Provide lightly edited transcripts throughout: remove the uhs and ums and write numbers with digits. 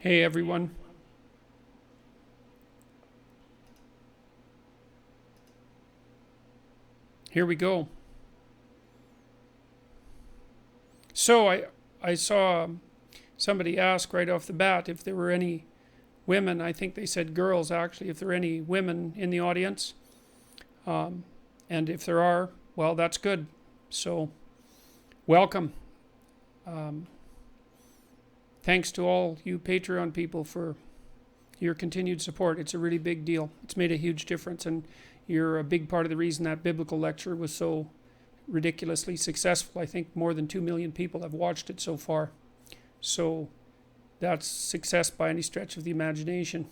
Hey everyone. Here we go. So I saw somebody ask right off the bat if there were any women. I think they said girls actually. If there are any women in the audience, and if there are, well, that's good. So welcome. Um, Thanks to all you Patreon people for your continued support. It's a really big deal. It's made a huge difference, and you're a big part of the reason that biblical lecture was so ridiculously successful. I think more than 2 million people have watched it so far. So that's success by any stretch of the imagination.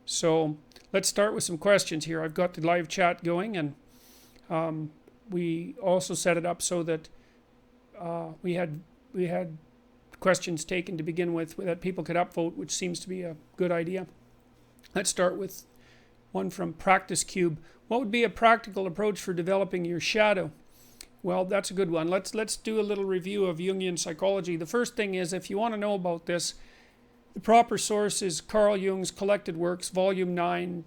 So let's start with some questions here. I've got the live chat going, and we also set it up so that we had questions taken to begin with that people could upvote, which seems to be a good idea. Let's start with one from Practice Cube. What would be a practical approach for developing your shadow? Well, that's a good one. Let's do a little review of Jungian psychology. The first thing is, if you want to know about this, the proper source is Carl Jung's Collected Works, Volume 9.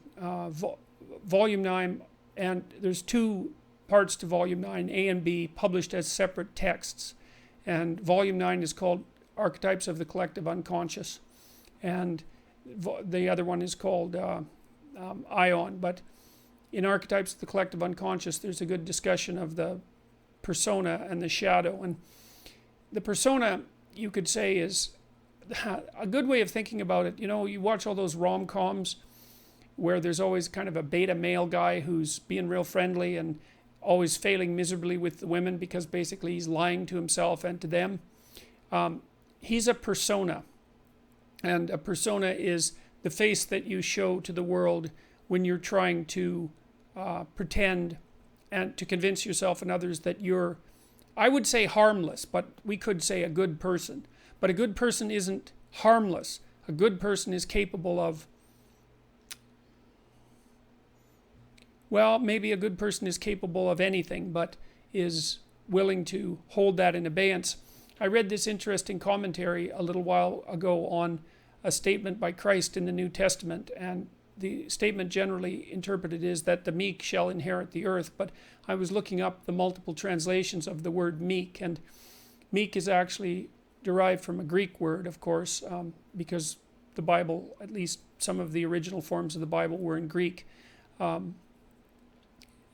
Volume 9, and there's two parts to Volume 9, A and B, published as separate texts. And Volume 9 is called Archetypes of the Collective Unconscious. And the other one is called Ion. But in Archetypes of the Collective Unconscious, there's a good discussion of the persona and the shadow. And the persona, you could say, is a good way of thinking about it. You know, you watch all those rom-coms where there's always kind of a beta male guy who's being real friendly and always failing miserably with the women because basically he's lying to himself and to them. He's a persona. And a persona is the face that you show to the world when you're trying to pretend and to convince yourself and others that you're, I would say, harmless, but we could say a good person. But a good person isn't harmless. A good person is capable of, well, maybe a good person is capable of anything, but is willing to hold that in abeyance. I read this interesting commentary a little while ago on a statement by Christ in the New Testament, and the statement generally interpreted is that the meek shall inherit the earth. But I was looking up the multiple translations of the word meek, and meek is actually derived from a Greek word, of course, because the Bible, at least some of the original forms of the Bible, were in Greek. And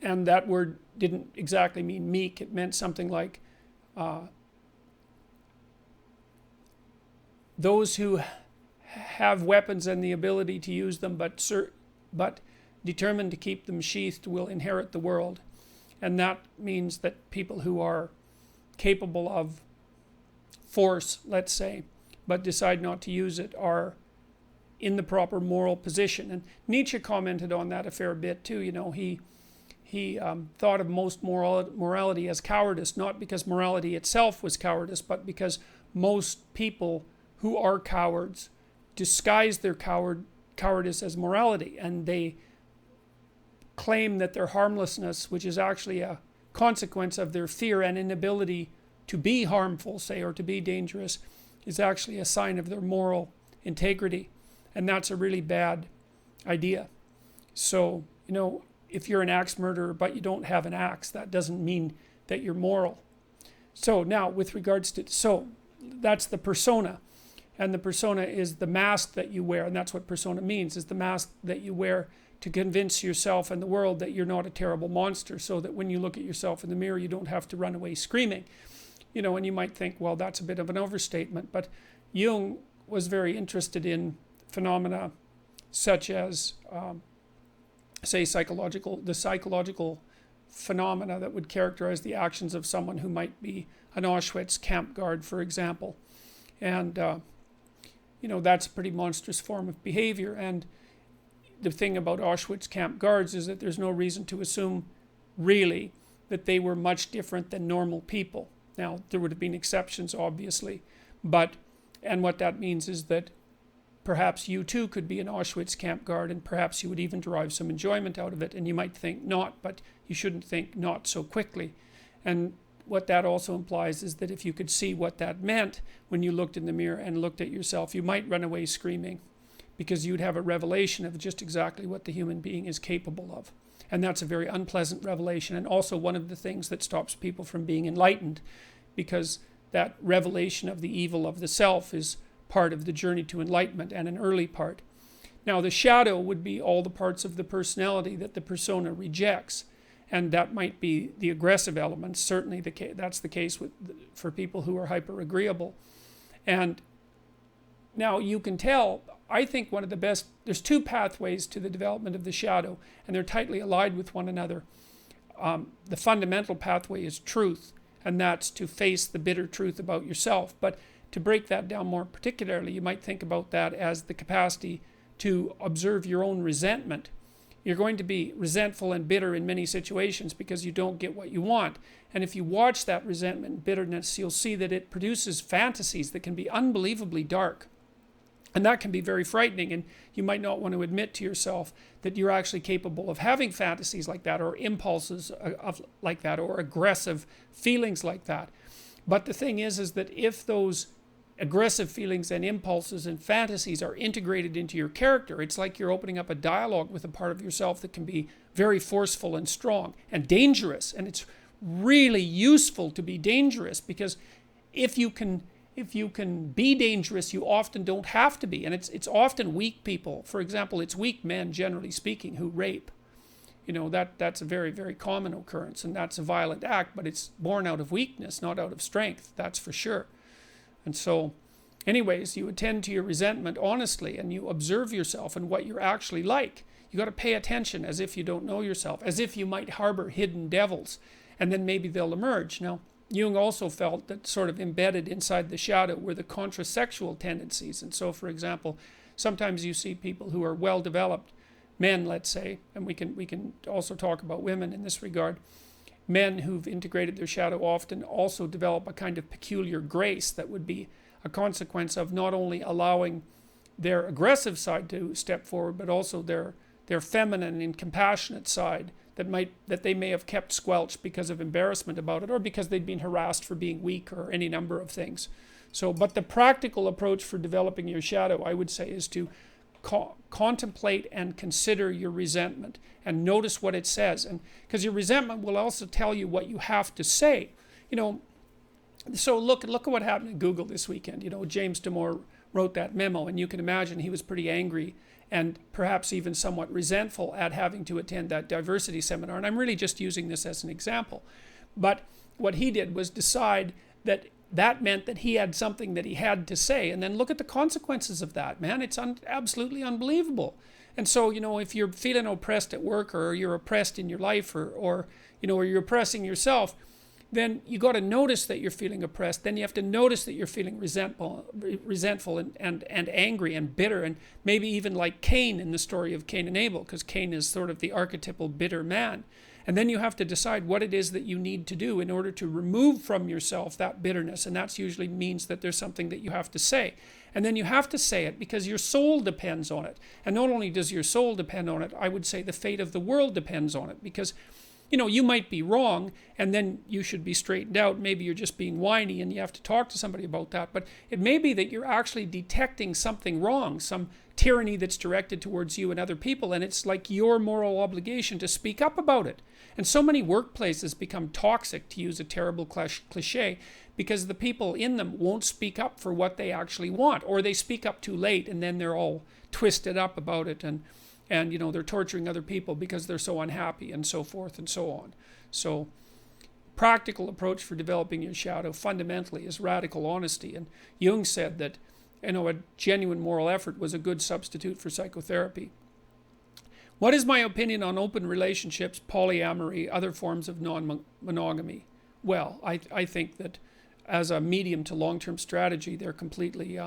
that word didn't exactly mean meek. It meant something like those who have weapons and the ability to use them, but determined to keep them sheathed, will inherit the world. And that means that people who are capable of force, let's say, but decide not to use it, are in the proper moral position. And Nietzsche commented on that a fair bit too. You know, he thought of most morality as cowardice, not because morality itself was cowardice, but because most people who are cowards disguise their cowardice as morality, and they claim that their harmlessness, which is actually a consequence of their fear and inability to be harmful, say, or to be dangerous, is actually a sign of their moral integrity. And that's a really bad idea. So, you know, if you're an axe murderer but you don't have an axe, that doesn't mean that you're moral. So now with regards to, so that's the persona. And the persona is the mask that you wear, and that's what persona means, is the mask that you wear to convince yourself and the world that you're not a terrible monster, so that when you look at yourself in the mirror, you don't have to run away screaming. You know, and you might think, well, that's a bit of an overstatement, but Jung was very interested in phenomena such as, say, the psychological phenomena that would characterize the actions of someone who might be an Auschwitz camp guard, for example. And you know, that's a pretty monstrous form of behavior. And the thing about Auschwitz camp guards is that there's no reason to assume, really, that they were much different than normal people. Now, there would have been exceptions, obviously. And what that means is that perhaps you too could be an Auschwitz camp guard, and perhaps you would even derive some enjoyment out of it. And you might think not, but you shouldn't think not so quickly. And what that also implies is that if you could see what that meant when you looked in the mirror and looked at yourself, you might run away screaming, because you'd have a revelation of just exactly what the human being is capable of. And that's a very unpleasant revelation, and also one of the things that stops people from being enlightened, because that revelation of the evil of the self is part of the journey to enlightenment, and an early part. Now, the shadow would be all the parts of the personality that the persona rejects, and that might be the aggressive elements. Certainly that's the case for people who are hyper-agreeable. And now you can tell, I think one of the best, there's two pathways to the development of the shadow, and they're tightly allied with one another. The fundamental pathway is truth, and that's to face the bitter truth about yourself. But to break that down more particularly, you might think about that as the capacity to observe your own resentment. You're going to be resentful and bitter in many situations because you don't get what you want. And if you watch that resentment and bitterness, you'll see that it produces fantasies that can be unbelievably dark. And that can be very frightening, and you might not want to admit to yourself that you're actually capable of having fantasies like that, or impulses like that, or aggressive feelings like that. But the thing is that if those aggressive feelings and impulses and fantasies are integrated into your character, it's like you're opening up a dialogue with a part of yourself that can be very forceful and strong and dangerous. And it's really useful to be dangerous, because if you can be dangerous, you often don't have to be. And it's often weak people. For example, it's weak men, generally speaking, who rape. That's a very, very common occurrence, and that's a violent act, but it's born out of weakness, not out of strength, that's for sure. And so, anyways, you attend to your resentment honestly, and you observe yourself and what you're actually like. You got to pay attention as if you don't know yourself, as if you might harbor hidden devils, and then maybe they'll emerge. Now, Jung also felt that sort of embedded inside the shadow were the contrasexual tendencies. And so, for example, sometimes you see people who are well-developed, men, let's say, and we can also talk about women in this regard. Men who've integrated their shadow often also develop a kind of peculiar grace that would be a consequence of not only allowing their aggressive side to step forward, but also their feminine and compassionate side that they may have kept squelched because of embarrassment about it, or because they'd been harassed for being weak, or any number of things. So, but the practical approach for developing your shadow, I would say, is to contemplate and consider your resentment and notice what it says. And because your resentment will also tell you what you have to say. So look at what happened at Google this weekend. James Damore wrote that memo, and you can imagine he was pretty angry and perhaps even somewhat resentful at having to attend that diversity seminar. And I'm really just using this as an example. But what he did was decide that meant that he had something that he had to say. And then look at the consequences of that, man. It's absolutely unbelievable. And so, if you're feeling oppressed at work, or you're oppressed in your life, or you're oppressing yourself, then you got to notice that you're feeling oppressed. Then you have to notice that you're feeling resentful and angry and bitter, and maybe even like Cain in the story of Cain and Abel, because Cain is sort of the archetypal bitter man. And then you have to decide what it is that you need to do in order to remove from yourself that bitterness. And that usually means that there's something that you have to say. And then you have to say it because your soul depends on it. And not only does your soul depend on it, I would say the fate of the world depends on it. Because, you might be wrong, and then you should be straightened out. Maybe you're just being whiny and you have to talk to somebody about that. But it may be that you're actually detecting something wrong, some tyranny that's directed towards you and other people. And it's like your moral obligation to speak up about it. And so many workplaces become toxic, to use a terrible cliche, because the people in them won't speak up for what they actually want, or they speak up too late, and then they're all twisted up about it, and they're torturing other people because they're so unhappy, and so forth and so on. So, practical approach for developing your shadow fundamentally is radical honesty. And Jung said that a genuine moral effort was a good substitute for psychotherapy. What is my opinion on open relationships, polyamory, other forms of non-monogamy? Well, I think that as a medium to long-term strategy, they're completely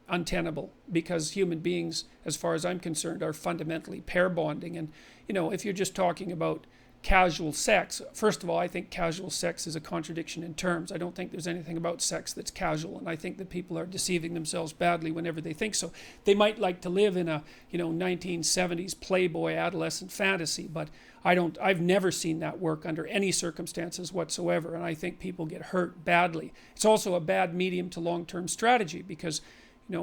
untenable, because human beings, as far as I'm concerned, are fundamentally pair bonding. And, if you're just talking about casual sex. First of all, I think casual sex is a contradiction in terms. I don't think there's anything about sex that's casual, and I think that people are deceiving themselves badly whenever they think so. They might like to live in a 1970s Playboy adolescent fantasy, but I've never seen that work under any circumstances whatsoever, and I think people get hurt badly. It's also a bad medium to long-term strategy because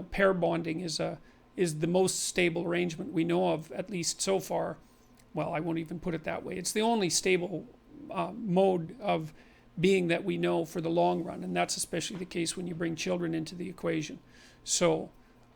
pair bonding is the most stable arrangement we know of, at least so far. Well, I won't even put it that way. It's the only stable mode of being that we know for the long run, and that's especially the case when you bring children into the equation. So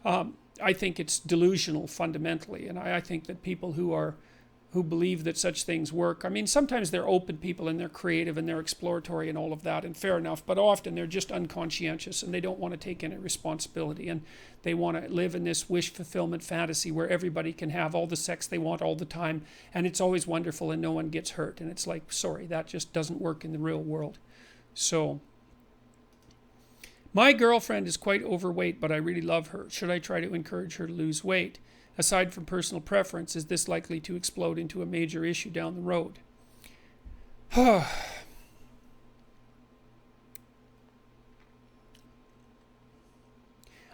I think it's delusional fundamentally, and I think that people who believe that such things work, I mean, sometimes they're open people and they're creative and they're exploratory and all of that, and fair enough, but often they're just unconscientious and they don't want to take any responsibility, and they want to live in this wish fulfillment fantasy where everybody can have all the sex they want all the time and it's always wonderful and no one gets hurt. And it's like, sorry, that just doesn't work in the real world. So, my girlfriend is quite overweight, but I really love her. Should I try to encourage her to lose weight? Aside from personal preference, is this likely to explode into a major issue down the road?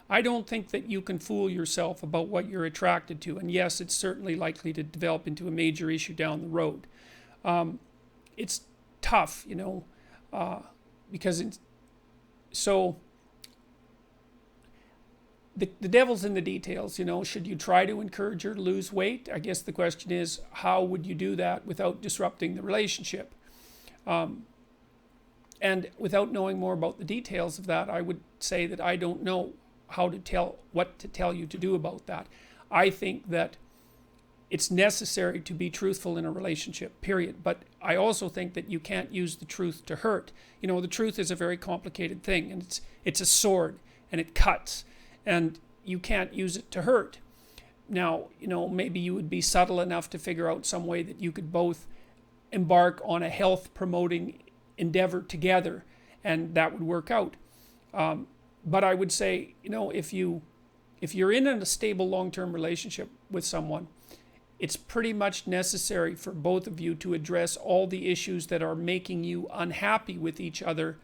I don't think that you can fool yourself about what you're attracted to. And yes, it's certainly likely to develop into a major issue down the road. It's tough, because the devil's in the details, Should you try to encourage her to lose weight? I guess the question is, how would you do that without disrupting the relationship? And without knowing more about the details of that, I would say that I don't know what to tell you to do about that. I think that it's necessary to be truthful in a relationship, period. But I also think that you can't use the truth to hurt. The truth is a very complicated thing, and it's a sword, and it cuts. And you can't use it to hurt. Now, maybe you would be subtle enough to figure out some way that you could both embark on a health-promoting endeavor together, and that would work out. But I would say, if you're in a stable long-term relationship with someone, it's pretty much necessary for both of you to address all the issues that are making you unhappy with each other,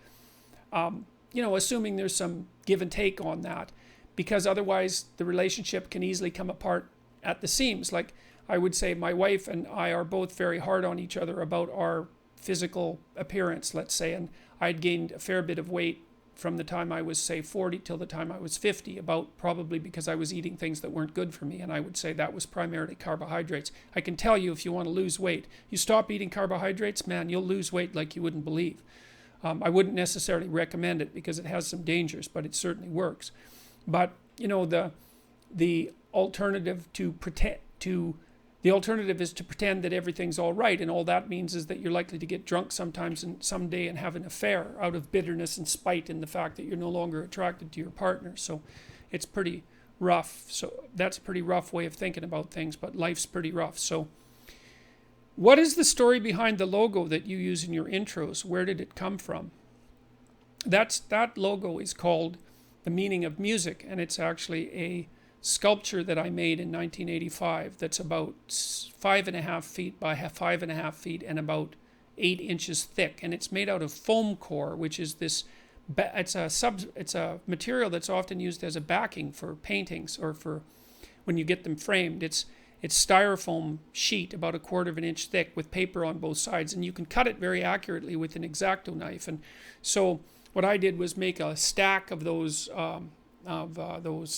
assuming there's some give and take on that. Because otherwise the relationship can easily come apart at the seams. Like I would say my wife and I are both very hard on each other about our physical appearance, let's say, and I'd gained a fair bit of weight from the time I was, say, 40 till the time I was 50, probably because I was eating things that weren't good for me, and I would say that was primarily carbohydrates. I can tell you, if you want to lose weight, you stop eating carbohydrates, man, you'll lose weight like you wouldn't believe. I wouldn't necessarily recommend it because it has some dangers, but it certainly works. But the alternative the alternative is to pretend that everything's all right, and all that means is that you're likely to get drunk someday and have an affair out of bitterness and spite in the fact that you're no longer attracted to your partner. So it's pretty rough. So that's a pretty rough way of thinking about things, but life's pretty rough. So what is the story behind the logo that you use in your intros? Where did it come from? That logo is called The Meaning of Music, and it's actually a sculpture that I made in 1985 that's about 5.5 feet by 5.5 feet and about 8 inches thick, and it's made out of foam core, which is this. It's a material that's often used as a backing for paintings or for when you get them framed. It's styrofoam sheet about 1/4 inch thick with paper on both sides, and you can cut it very accurately with an X-Acto knife. And so what I did was make a stack of those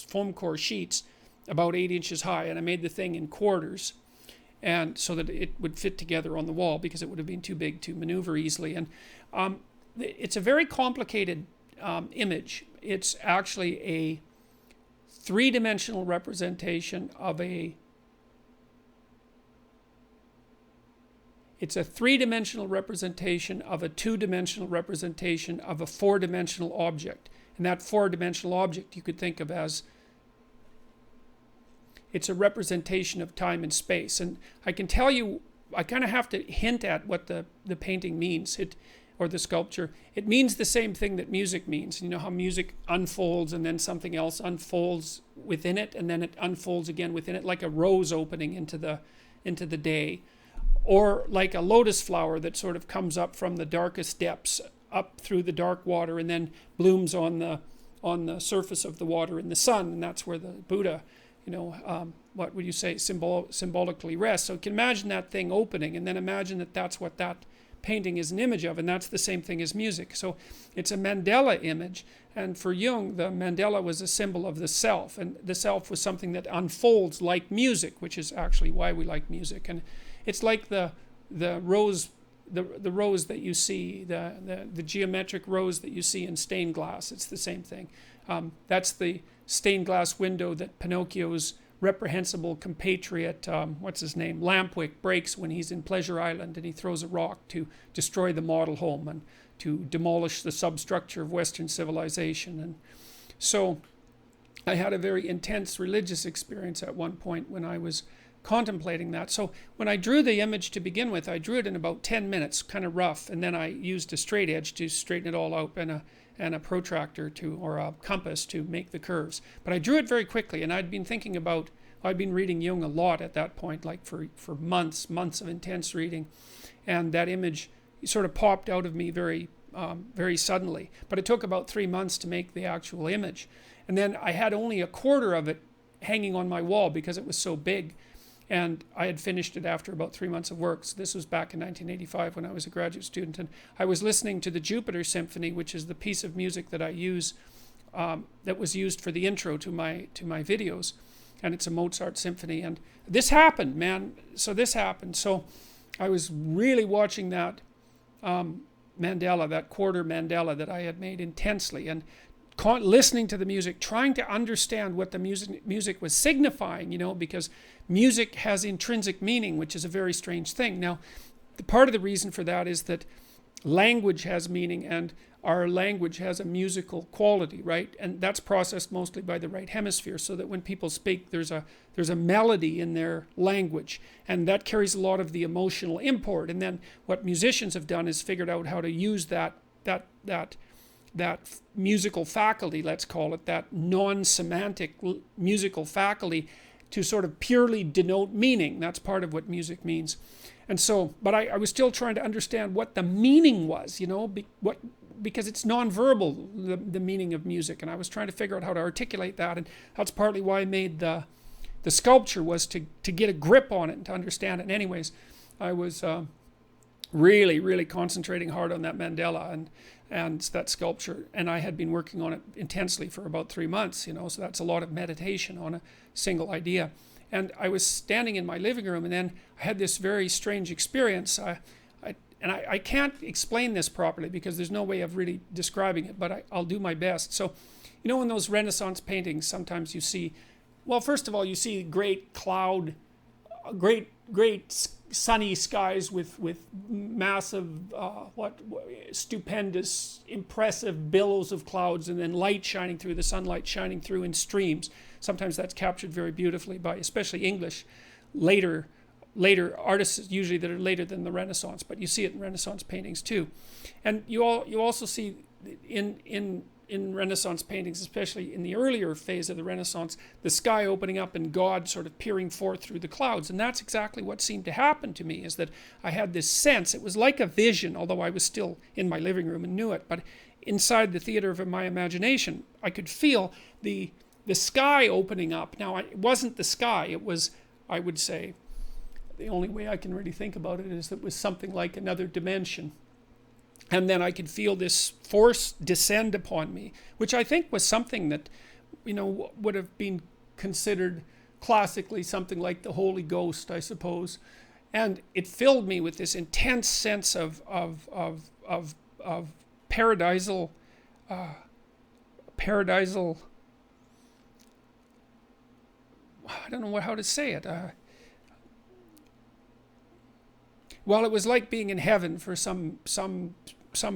foam core sheets about 8 inches high, and I made the thing in quarters, and so that it would fit together on the wall because it would have been too big to maneuver easily. And it's a very complicated image. It's actually a three-dimensional representation of a two-dimensional representation of a four-dimensional object. And that four-dimensional object you could think of as, it's a representation of time and space. And I can tell you, I kind of have to hint at what the painting means, or the sculpture. It means the same thing that music means. You know how music unfolds and then something else unfolds within it, and then it unfolds again within it, like a rose opening into the day. or like a lotus flower that sort of comes up from the darkest depths up through the dark water and then blooms on the surface of the water in the sun, and that's where the Buddha, what would you say, symbolically rests. So you can imagine that thing opening, and then imagine that that's what that painting is an image of, and that's the same thing as music. So it's a Mandela image, and for Jung, the mandala was a symbol of the self, and the self was something that unfolds like music, which is actually why we like music. And it's like the rose, the rose that you see, the geometric rose that you see in stained glass. It's the same thing. That's the stained glass window that Pinocchio's reprehensible compatriot, what's his name, Lampwick, breaks when he's in Pleasure Island, and he throws a rock to destroy the model home and to demolish the substructure of Western civilization. And so I had a very intense religious experience at one point when I was contemplating that. So when I drew the image to begin with, I drew it in about 10 minutes, kind of rough, and then I used a straight edge to straighten it all out, and a protractor or a compass to make the curves. But I drew it very quickly, and I'd been reading Jung a lot at that point, like for months of intense reading, and that image sort of popped out of me very suddenly. But it took about 3 months to make the actual image, and then I had only a quarter of it hanging on my wall because it was so big. And I had finished it after about 3 months of work. So this was back in 1985 when I was a graduate student. And I was listening to the Jupiter Symphony, which is the piece of music that I use, that was used for the intro to my videos. And it's a Mozart symphony. And this happened, man. So this happened. So I was really watching that mandala, that quarter mandala that I had made intensely. And listening to the music, trying to understand what the music was signifying, because music has intrinsic meaning, which is a very strange thing. Now, part of the reason for that is that language has meaning, and our language has a musical quality, right? And that's processed mostly by the right hemisphere, so that when people speak, there's a melody in their language, and that carries a lot of the emotional import. And then what musicians have done is figured out how to use that musical faculty, let's call it, that non-semantic musical faculty, to sort of purely denote meaning. That's part of what music means. And so, but I was still trying to understand what the meaning was, because it's nonverbal, the meaning of music, and I was trying to figure out how to articulate that, and that's partly why I made the sculpture, was to get a grip on it and to understand it. And anyways, I was really, really concentrating hard on that mandala and that sculpture, and I had been working on it intensely for about 3 months, so that's a lot of meditation on a single idea. And I was standing in my living room, and then I had this very strange experience. I can't explain this properly because there's no way of really describing it, but I'll do my best. So, in those Renaissance paintings, sometimes you see, well, first of all, you see great sunny skies with massive, stupendous, impressive billows of clouds, and then light shining through, the sunlight shining through in streams. Sometimes that's captured very beautifully by, especially English, later artists, usually that are later than the Renaissance, but you see it in Renaissance paintings too. And you also see in Renaissance paintings, especially in the earlier phase of the Renaissance, the sky opening up and God sort of peering forth through the clouds. And that's exactly what seemed to happen to me, is that I had this sense. It was like a vision, although I was still in my living room and knew it. But inside the theater of my imagination, I could feel the sky opening up. Now, it wasn't the sky. It was, I would say, the only way I can really think about it is that it was something like another dimension. And then I could feel this force descend upon me, which I think was something that, would have been considered classically something like the Holy Ghost, I suppose. And it filled me with this intense sense of paradisal, I don't know how to say it. Well, it was like being in heaven for some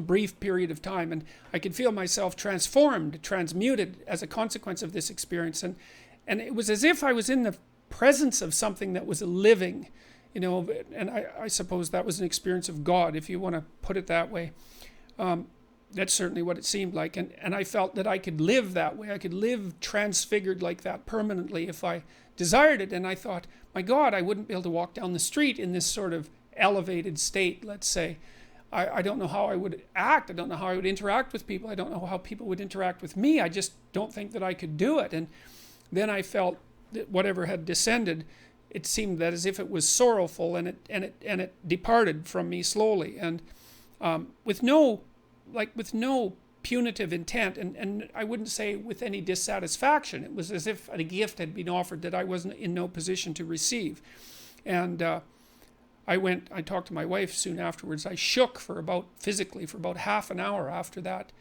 brief period of time, and I could feel myself transformed, transmuted as a consequence of this experience, and it was as if I was in the presence of something that was living, and I suppose that was an experience of God, if you want to put it that way. That's certainly what it seemed like, and I felt that I could live that way. I could live transfigured like that permanently if I desired it. And I thought, my God, I wouldn't be able to walk down the street in this sort of elevated state, let's say, I don't know how I would act. I don't know how I would interact with people. I don't know how people would interact with me. I just don't think that I could do it. And then I felt that whatever had descended, it seemed that as if it was sorrowful, and it departed from me slowly, and with no punitive intent, and I wouldn't say with any dissatisfaction. It was as if a gift had been offered that I wasn't in no position to receive. And I talked to my wife soon afterwards. I shook physically for about half an hour after that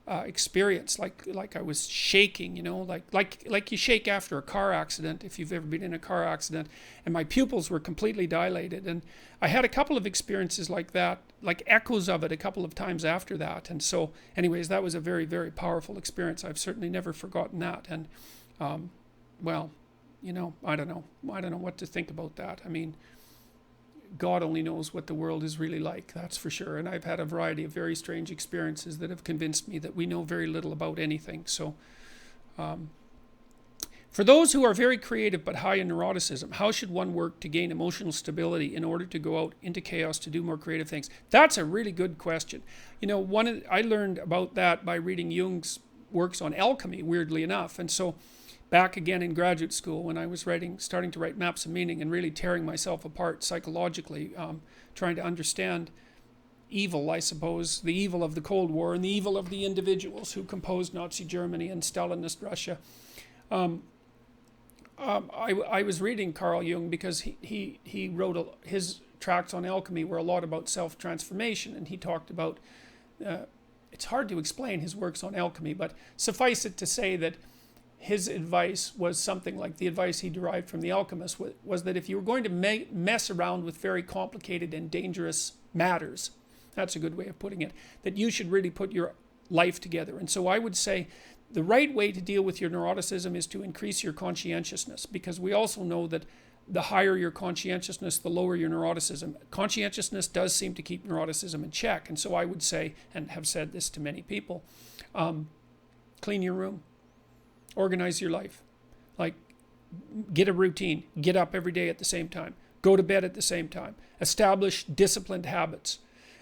experience, like I was shaking, like you shake after a car accident, if you've ever been in a car accident. And my pupils were completely dilated. And I had a couple of experiences like that, like echoes of it, a couple of times after that. And so, anyways, that was a very, very powerful experience. I've certainly never forgotten that. And well, I don't know what to think about that. I mean, God only knows what the world is really like, that's for sure. And I've had a variety of very strange experiences that have convinced me that we know very little about anything. So for those who are very creative but high in neuroticism, how should one work to gain emotional stability in order to go out into chaos to do more creative things? That's a really good question. I learned about that by reading Jung's works on alchemy, weirdly enough. And so back again in graduate school, when I was starting to write maps of meaning and really tearing myself apart psychologically, trying to understand evil, I suppose, the evil of the Cold War and the evil of the individuals who composed Nazi Germany and Stalinist Russia. I was reading Carl Jung because he wrote his tracts on alchemy were a lot about self-transformation, and he talked about, it's hard to explain his works on alchemy, but suffice it to say that his advice was something like the advice he derived from the alchemist was that if you were going to mess around with very complicated and dangerous matters, that's a good way of putting it, that you should really put your life together. And so I would say the right way to deal with your neuroticism is to increase your conscientiousness, because we also know that the higher your conscientiousness, the lower your neuroticism. Conscientiousness does seem to keep neuroticism in check. And so I would say, and have said this to many people, clean your room. Organize your life. Like, get a routine. Get up every day at the same time. Go to bed at the same time. Establish disciplined habits.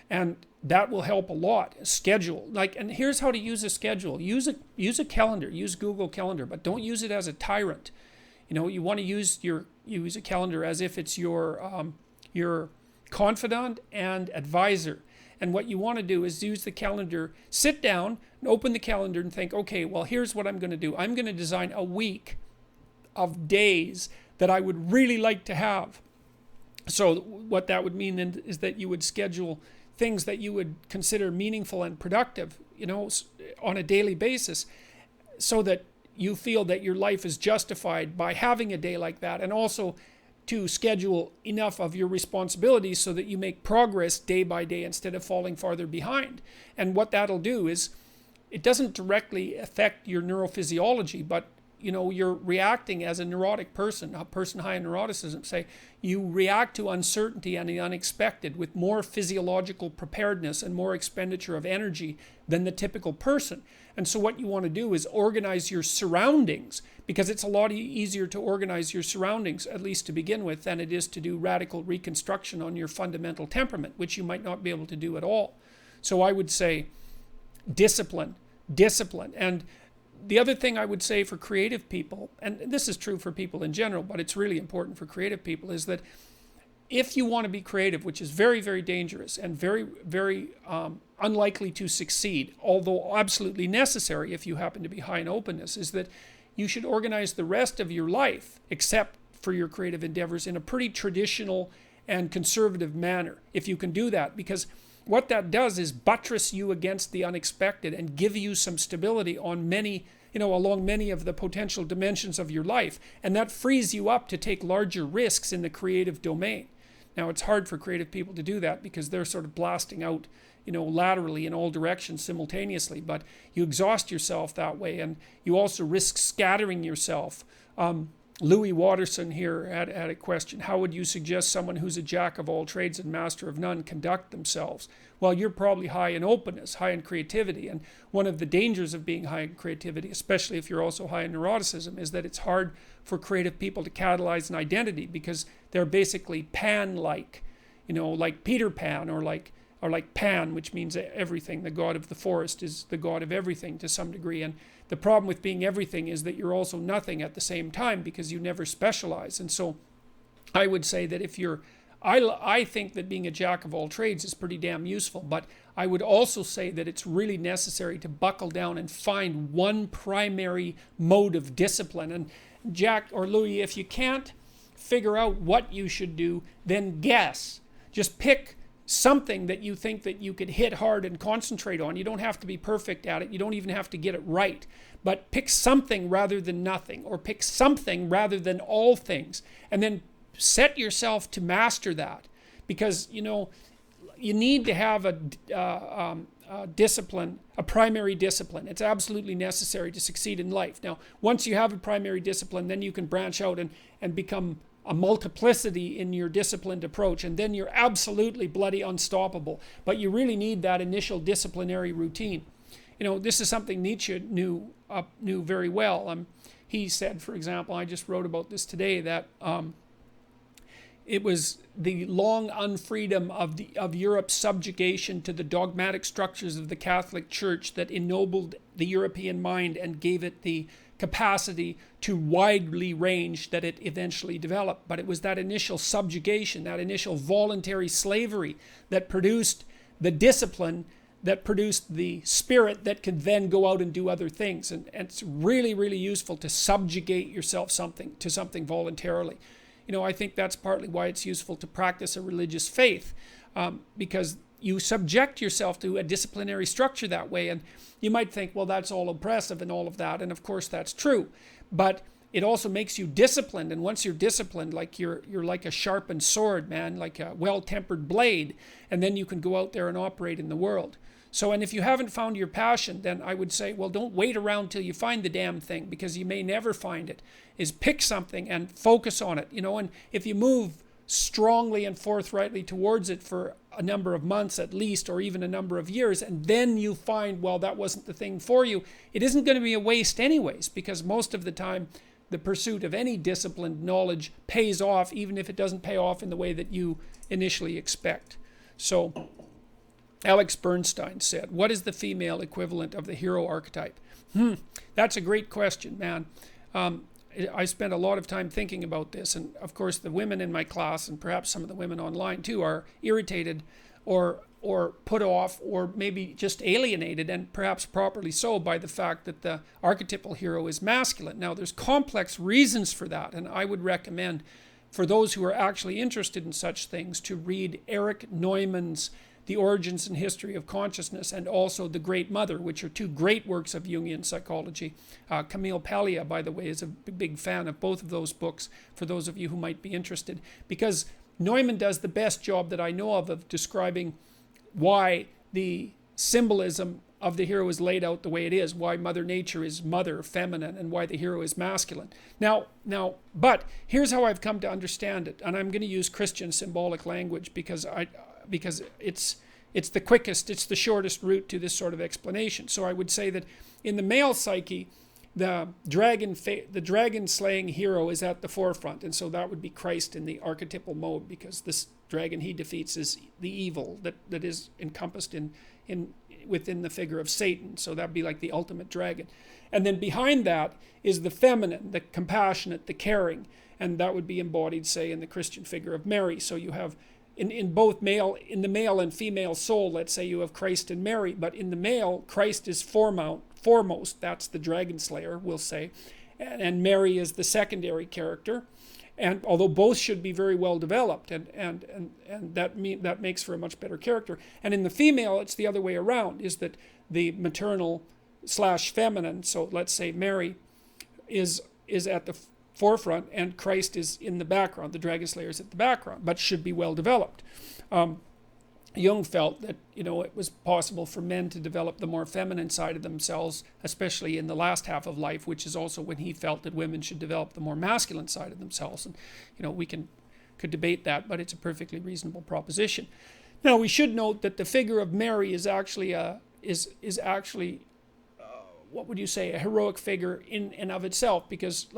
And that will help a lot. Schedule. And here's how to use a schedule. Use a calendar. Use Google Calendar, but don't use it as a tyrant. You want to use a calendar as if it's your confidant and advisor. And what you want to do is use the calendar, sit down and open the calendar and think, okay, well, here's what I'm going to do. I'm going to design a week of days that I would really like to have. So what that would mean then is that you would schedule things that you would consider meaningful and productive, on a daily basis, so that you feel that your life is justified by having a day like that, and also to schedule enough of your responsibilities so that you make progress day by day instead of falling farther behind. And what that'll do is, it doesn't directly affect your neurophysiology, but you're reacting as a neurotic person, a person high in neuroticism, say, you react to uncertainty and the unexpected with more physiological preparedness and more expenditure of energy than the typical person. And so what you want to do is organize your surroundings, because it's a lot easier to organize your surroundings, at least to begin with, than it is to do radical reconstruction on your fundamental temperament, which you might not be able to do at all. So I would say discipline. And the other thing I would say for creative people, and this is true for people in general, but it's really important for creative people, is that if you want to be creative, which is very, very dangerous and very, very unlikely to succeed, although absolutely necessary if you happen to be high in openness, is that you should organize the rest of your life, except for your creative endeavors, in a pretty traditional and conservative manner, if you can do that. Because what that does is buttress you against the unexpected and give you some stability on along many of the potential dimensions of your life. And that frees you up to take larger risks in the creative domain. Now, it's hard for creative people to do that because they're sort of blasting out, laterally in all directions simultaneously. But you exhaust yourself that way, and you also risk scattering yourself. Louis Watterson here had a question. How would you suggest someone who's a jack of all trades and master of none conduct themselves? Well, you're probably high in openness, high in creativity. And one of the dangers of being high in creativity, especially if you're also high in neuroticism, is that it's hard for creative people to catalyze an identity because they're basically pan-like. like Peter Pan, or like Pan, which means everything. The god of the forest is the god of everything to some degree. And the problem with being everything is that you're also nothing at the same time, because you never specialize. And so I would say that if you're, I think that being a jack of all trades is pretty damn useful, but I would also say that it's really necessary to buckle down and find one primary mode of discipline. And Jack or Louis, if you can't figure out what you should do, then guess. Just pick something that you think that you could hit hard and concentrate on. You don't have to be perfect at it. You don't even have to get it right. But pick something rather than nothing, or pick something rather than all things. And then set yourself to master that. Because, you need to have a discipline, a primary discipline. It's absolutely necessary to succeed in life. Now, once you have a primary discipline, then you can branch out and become a multiplicity in your disciplined approach, and then you're absolutely bloody unstoppable. But you really need that initial disciplinary routine. This is something Nietzsche knew very well. He said, for example, I just wrote about this today, that it was the long unfreedom of Europe's subjugation to the dogmatic structures of the Catholic Church that ennobled the European mind and gave it the capacity to widely range that it eventually developed. But it was that initial subjugation, that initial voluntary slavery, that produced the discipline, that produced the spirit that could then go out and do other things. And it's really, really useful to subjugate yourself to something voluntarily. I think that's partly why it's useful to practice a religious faith, because you subject yourself to a disciplinary structure that way. And you might think, well, that's all oppressive and all of that. And of course that's true. But it also makes you disciplined. And once you're disciplined, like you're like a sharpened sword, man, like a well-tempered blade. And then you can go out there and operate in the world. So, and if you haven't found your passion, then I would say, well, don't wait around till you find the damn thing, because you may never find it. Is pick something and focus on it, and if you move strongly and forthrightly towards it for a number of months at least, or even a number of years, and then you find, well, that wasn't the thing for you, it isn't going to be a waste anyways, because most of the time the pursuit of any disciplined knowledge pays off, even if it doesn't pay off in the way that you initially expect. So Alex Bernstein said, what is the female equivalent of the hero archetype? That's a great question, man. I spent a lot of time thinking about this, and of course the women in my class, and perhaps some of the women online too, are irritated or put off, or maybe just alienated, and perhaps properly so, by the fact that the archetypal hero is masculine. Now, there's complex reasons for that, and I would recommend for those who are actually interested in such things to read Erich Neumann's The Origins and History of Consciousness, and also The Great Mother, which are two great works of Jungian psychology. Camille Paglia, by the way, is a big fan of both of those books, for those of you who might be interested, because Neumann does the best job that I know of describing why the symbolism of the hero is laid out the way it is, why Mother Nature is mother, feminine, and why the hero is masculine. Now, but here's how I've come to understand it, and I'm going to use Christian symbolic language because it's the quickest, it's the shortest route to this sort of explanation. So I would say that in the male psyche, the dragon slaying hero is at the forefront, and so that would be Christ in the archetypal mode, because this dragon he defeats is the evil that is encompassed within the figure of Satan. So that'd be like the ultimate dragon. And then behind that is the feminine, the compassionate, the caring, and that would be embodied, say, in the Christian figure of Mary. So you have in the male and female soul, let's say you have Christ and Mary, but in the male, Christ is foremost, that's the dragon slayer, we'll say, and Mary is the secondary character. And although both should be very well developed, and that makes for a much better character. And in the female, it's the other way around, is that the maternal / feminine, so let's say Mary, is at the forefront, and Christ is in the background. The dragon slayer is at the background, but should be well developed. Jung felt that it was possible for men to develop the more feminine side of themselves, especially in the last half of life, which is also when he felt that women should develop the more masculine side of themselves. And we could debate that, but it's a perfectly reasonable proposition. Now, we should note that the figure of Mary is actually what would you say, a heroic figure in and of itself, because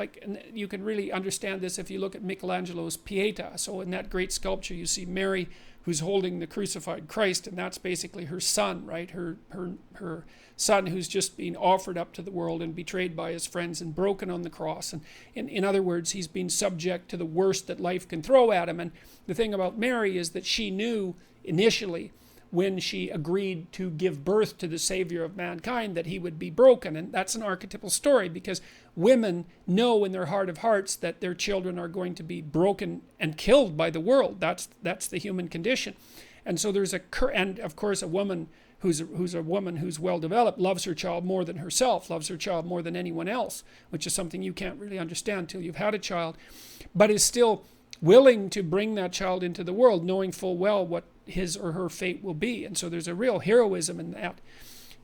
you can really understand this if you look at Michelangelo's Pieta. So in that great sculpture, you see Mary who's holding the crucified Christ, and that's basically her son, right? Her son who's just been offered up to the world and betrayed by his friends and broken on the cross. And in other words, he's been subject to the worst that life can throw at him. And the thing about Mary is that she knew initially, when she agreed to give birth to the Savior of mankind, that he would be broken. And that's an archetypal story, because women know in their heart of hearts that their children are going to be broken and killed by the world. That's the human condition. And so and of course a woman who's well developed loves her child more than herself, loves her child more than anyone else, which is something you can't really understand until you've had a child, but is still willing to bring that child into the world, knowing full well what his or her fate will be. And so there's a real heroism in that.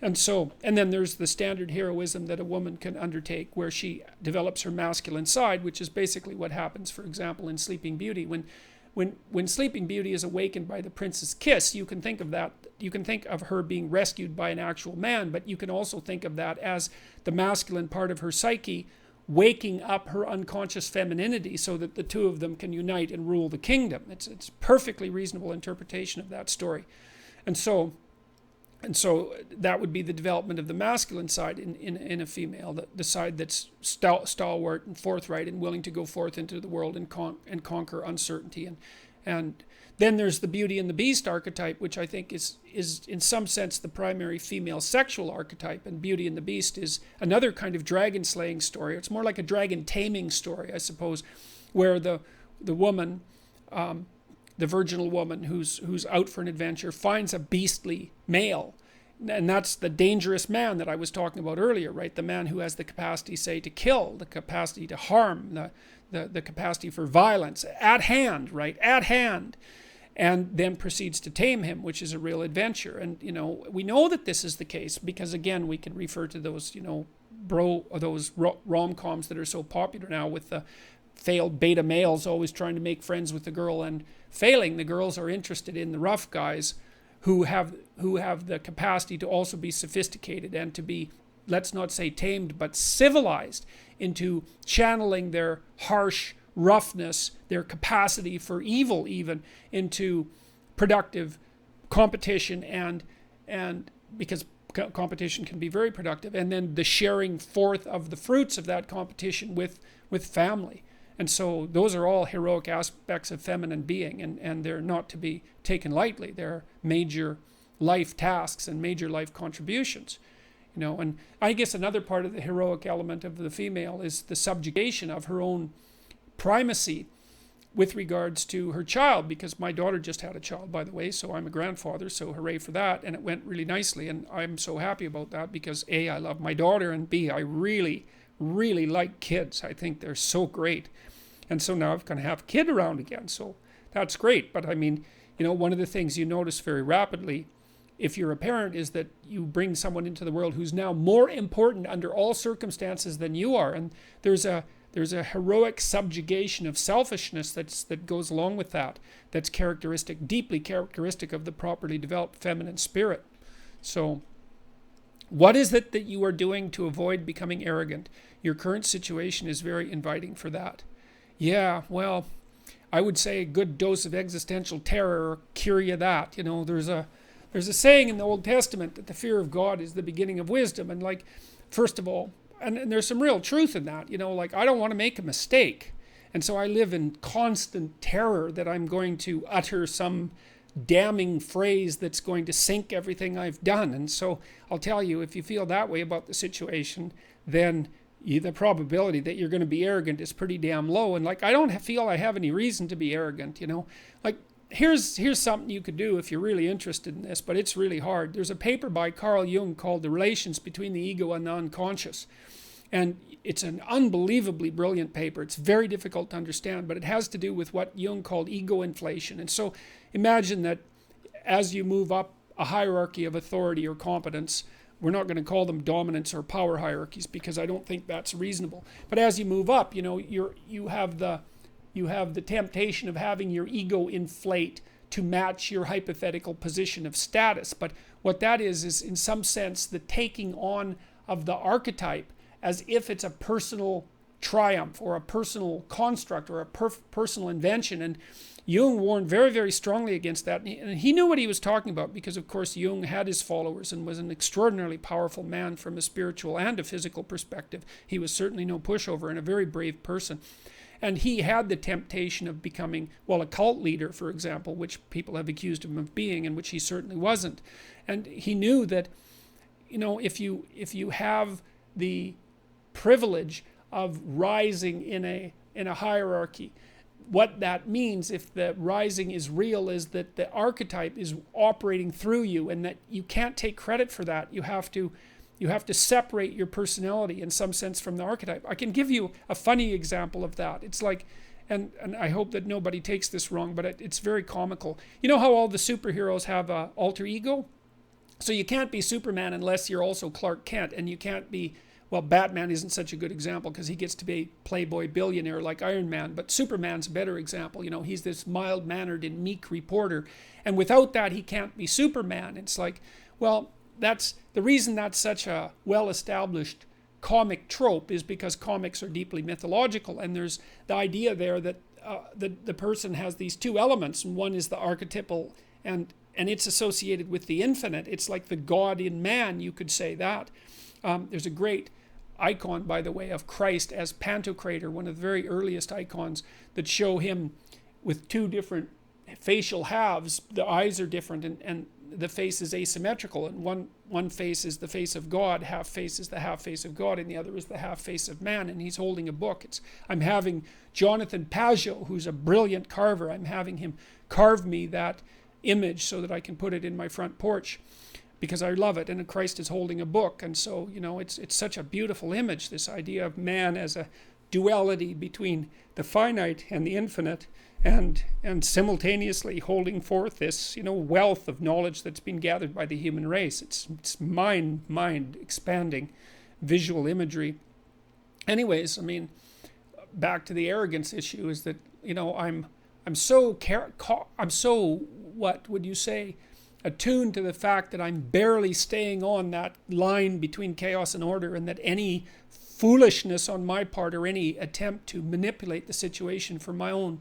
And then there's the standard heroism that a woman can undertake, where she develops her masculine side, which is basically what happens, for example, in Sleeping Beauty. When Sleeping Beauty is awakened by the prince's kiss, you can think of that. You can think of her being rescued by an actual man, but you can also think of that as the masculine part of her psyche waking up her unconscious femininity so that the two of them can unite and rule the kingdom. It's a perfectly reasonable interpretation of that story. And so that would be the development of the masculine side in a female, the side that's stalwart and forthright and willing to go forth into the world and conquer uncertainty. And then there's the Beauty and the Beast archetype, which I think is in some sense the primary female sexual archetype. And Beauty and the Beast is another kind of dragon slaying story. It's more like a dragon taming story, I suppose, where the woman, the virginal woman who's out for an adventure, finds a beastly male. And that's the dangerous man that I was talking about earlier, right? The man who has the capacity, say, to kill, the capacity to harm, the capacity for violence at hand, right? At hand. And then proceeds to tame him, which is a real adventure. And, we know that this is the case because, again, we can refer to those, those rom-coms that are so popular now, with the failed beta males always trying to make friends with the girl and failing. The girls are interested in the rough guys who have the capacity to also be sophisticated and to be, let's not say tamed, but civilized into channeling their harsh roughness, their capacity for evil even, into productive competition, and because competition can be very productive, and then the sharing forth of the fruits of that competition with family. And so those are all heroic aspects of feminine being, and they're not to be taken lightly. They're major life tasks and major life contributions. And I guess another part of the heroic element of the female is the subjugation of her own primacy with regards to her child, because my daughter just had a child, by the way, so I'm a grandfather, so hooray for that. And it went really nicely, and I'm so happy about that, because A, I love my daughter, and B, I really, really like kids. I think they're so great. And so now I'm going to have a kid around again, so that's great. But I mean, one of the things you notice very rapidly if you're a parent is that you bring someone into the world who's now more important under all circumstances than you are. And there's a heroic subjugation of selfishness that goes along with that, that's deeply characteristic of the properly developed feminine spirit. So what is it that you are doing to avoid becoming arrogant? Your current situation is very inviting for that. Yeah, well, I would say a good dose of existential terror will cure you that. There's a saying in the Old Testament that the fear of God is the beginning of wisdom. And first of all, and there's some real truth in that, I don't want to make a mistake. And so I live in constant terror that I'm going to utter some damning phrase that's going to sink everything I've done. And so I'll tell you, if you feel that way about the situation, then the probability that you're going to be arrogant is pretty damn low. And I don't feel I have any reason to be arrogant, Here's something you could do if you're really interested in this, but it's really hard. There's a paper by Carl Jung called The Relations Between the Ego and the Unconscious. And it's an unbelievably brilliant paper. It's very difficult to understand, but it has to do with what Jung called ego inflation. And so imagine that as you move up a hierarchy of authority or competence, we're not going to call them dominance or power hierarchies because I don't think that's reasonable. But as you move up, you have the temptation of having your ego inflate to match your hypothetical position of status. But what that is in some sense the taking on of the archetype as if it's a personal triumph or a personal construct or a personal invention. And Jung warned very, very strongly against that. And he knew what he was talking about because, of course, Jung had his followers and was an extraordinarily powerful man from a spiritual and a physical perspective. He was certainly no pushover and a very brave person. And he had the temptation of becoming, well, a cult leader, for example, which people have accused him of being, and which he certainly wasn't. And he knew that, if you have the privilege of rising in a hierarchy, what that means, if the rising is real, is that the archetype is operating through you, and that you can't take credit for that. You have to separate your personality in some sense from the archetype. I can give you a funny example of that. It's like, and I hope that nobody takes this wrong, but it's very comical. You know how all the superheroes have an alter ego? So you can't be Superman unless you're also Clark Kent, and you can't be, well, Batman isn't such a good example because he gets to be a playboy billionaire like Iron Man, but Superman's a better example. He's this mild-mannered and meek reporter, and without that he can't be Superman. It's like, well, that's the reason that's such a well-established comic trope, is because comics are deeply mythological, and there's the idea there that the person has these two elements, and one is the archetypal, and it's associated with the infinite. It's like the God in man, you could say that. There's a great icon, by the way, of Christ as Pantocrator, one of the very earliest icons that show him with two different facial halves. The eyes are different, and the face is asymmetrical, and one face is the face of God, half face is the half face of God, and the other is the half face of man, and he's holding a book. I'm having Jonathan Pageau, who's a brilliant carver, I'm having him carve me that image so that I can put it in my front porch, because I love it. And Christ is holding a book, and so it's such a beautiful image, this idea of man as a duality between the finite and the infinite, and simultaneously holding forth this wealth of knowledge that's been gathered by the human race. It's mind expanding visual imagery. Anyways, back to the arrogance issue, is that I'm so what would you say, attuned to the fact that I'm barely staying on that line between chaos and order, and that any foolishness on my part or any attempt to manipulate the situation for my own,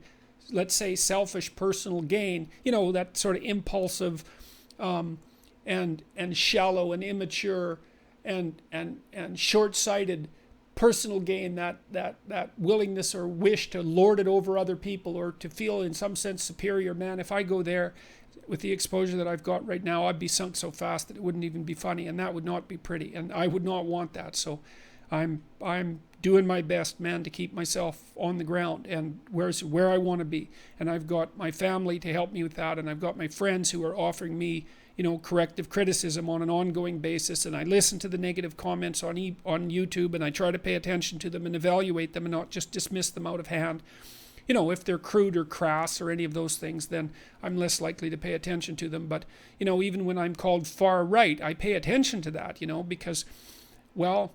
let's say, selfish personal gain, that sort of impulsive and shallow and immature and short-sighted personal gain, that willingness or wish to lord it over other people or to feel in some sense superior. Man, if I go there with the exposure that I've got right now, I'd be sunk so fast that it wouldn't even be funny, and that would not be pretty, and I would not want that. So I'm doing my best, man, to keep myself on the ground and where I want to be. And I've got my family to help me with that, and I've got my friends who are offering me corrective criticism on an ongoing basis, and I listen to the negative comments on YouTube, and I try to pay attention to them and evaluate them and not just dismiss them out of hand. If they're crude or crass or any of those things, then I'm less likely to pay attention to them. But even when I'm called far right, I pay attention to that, because, well,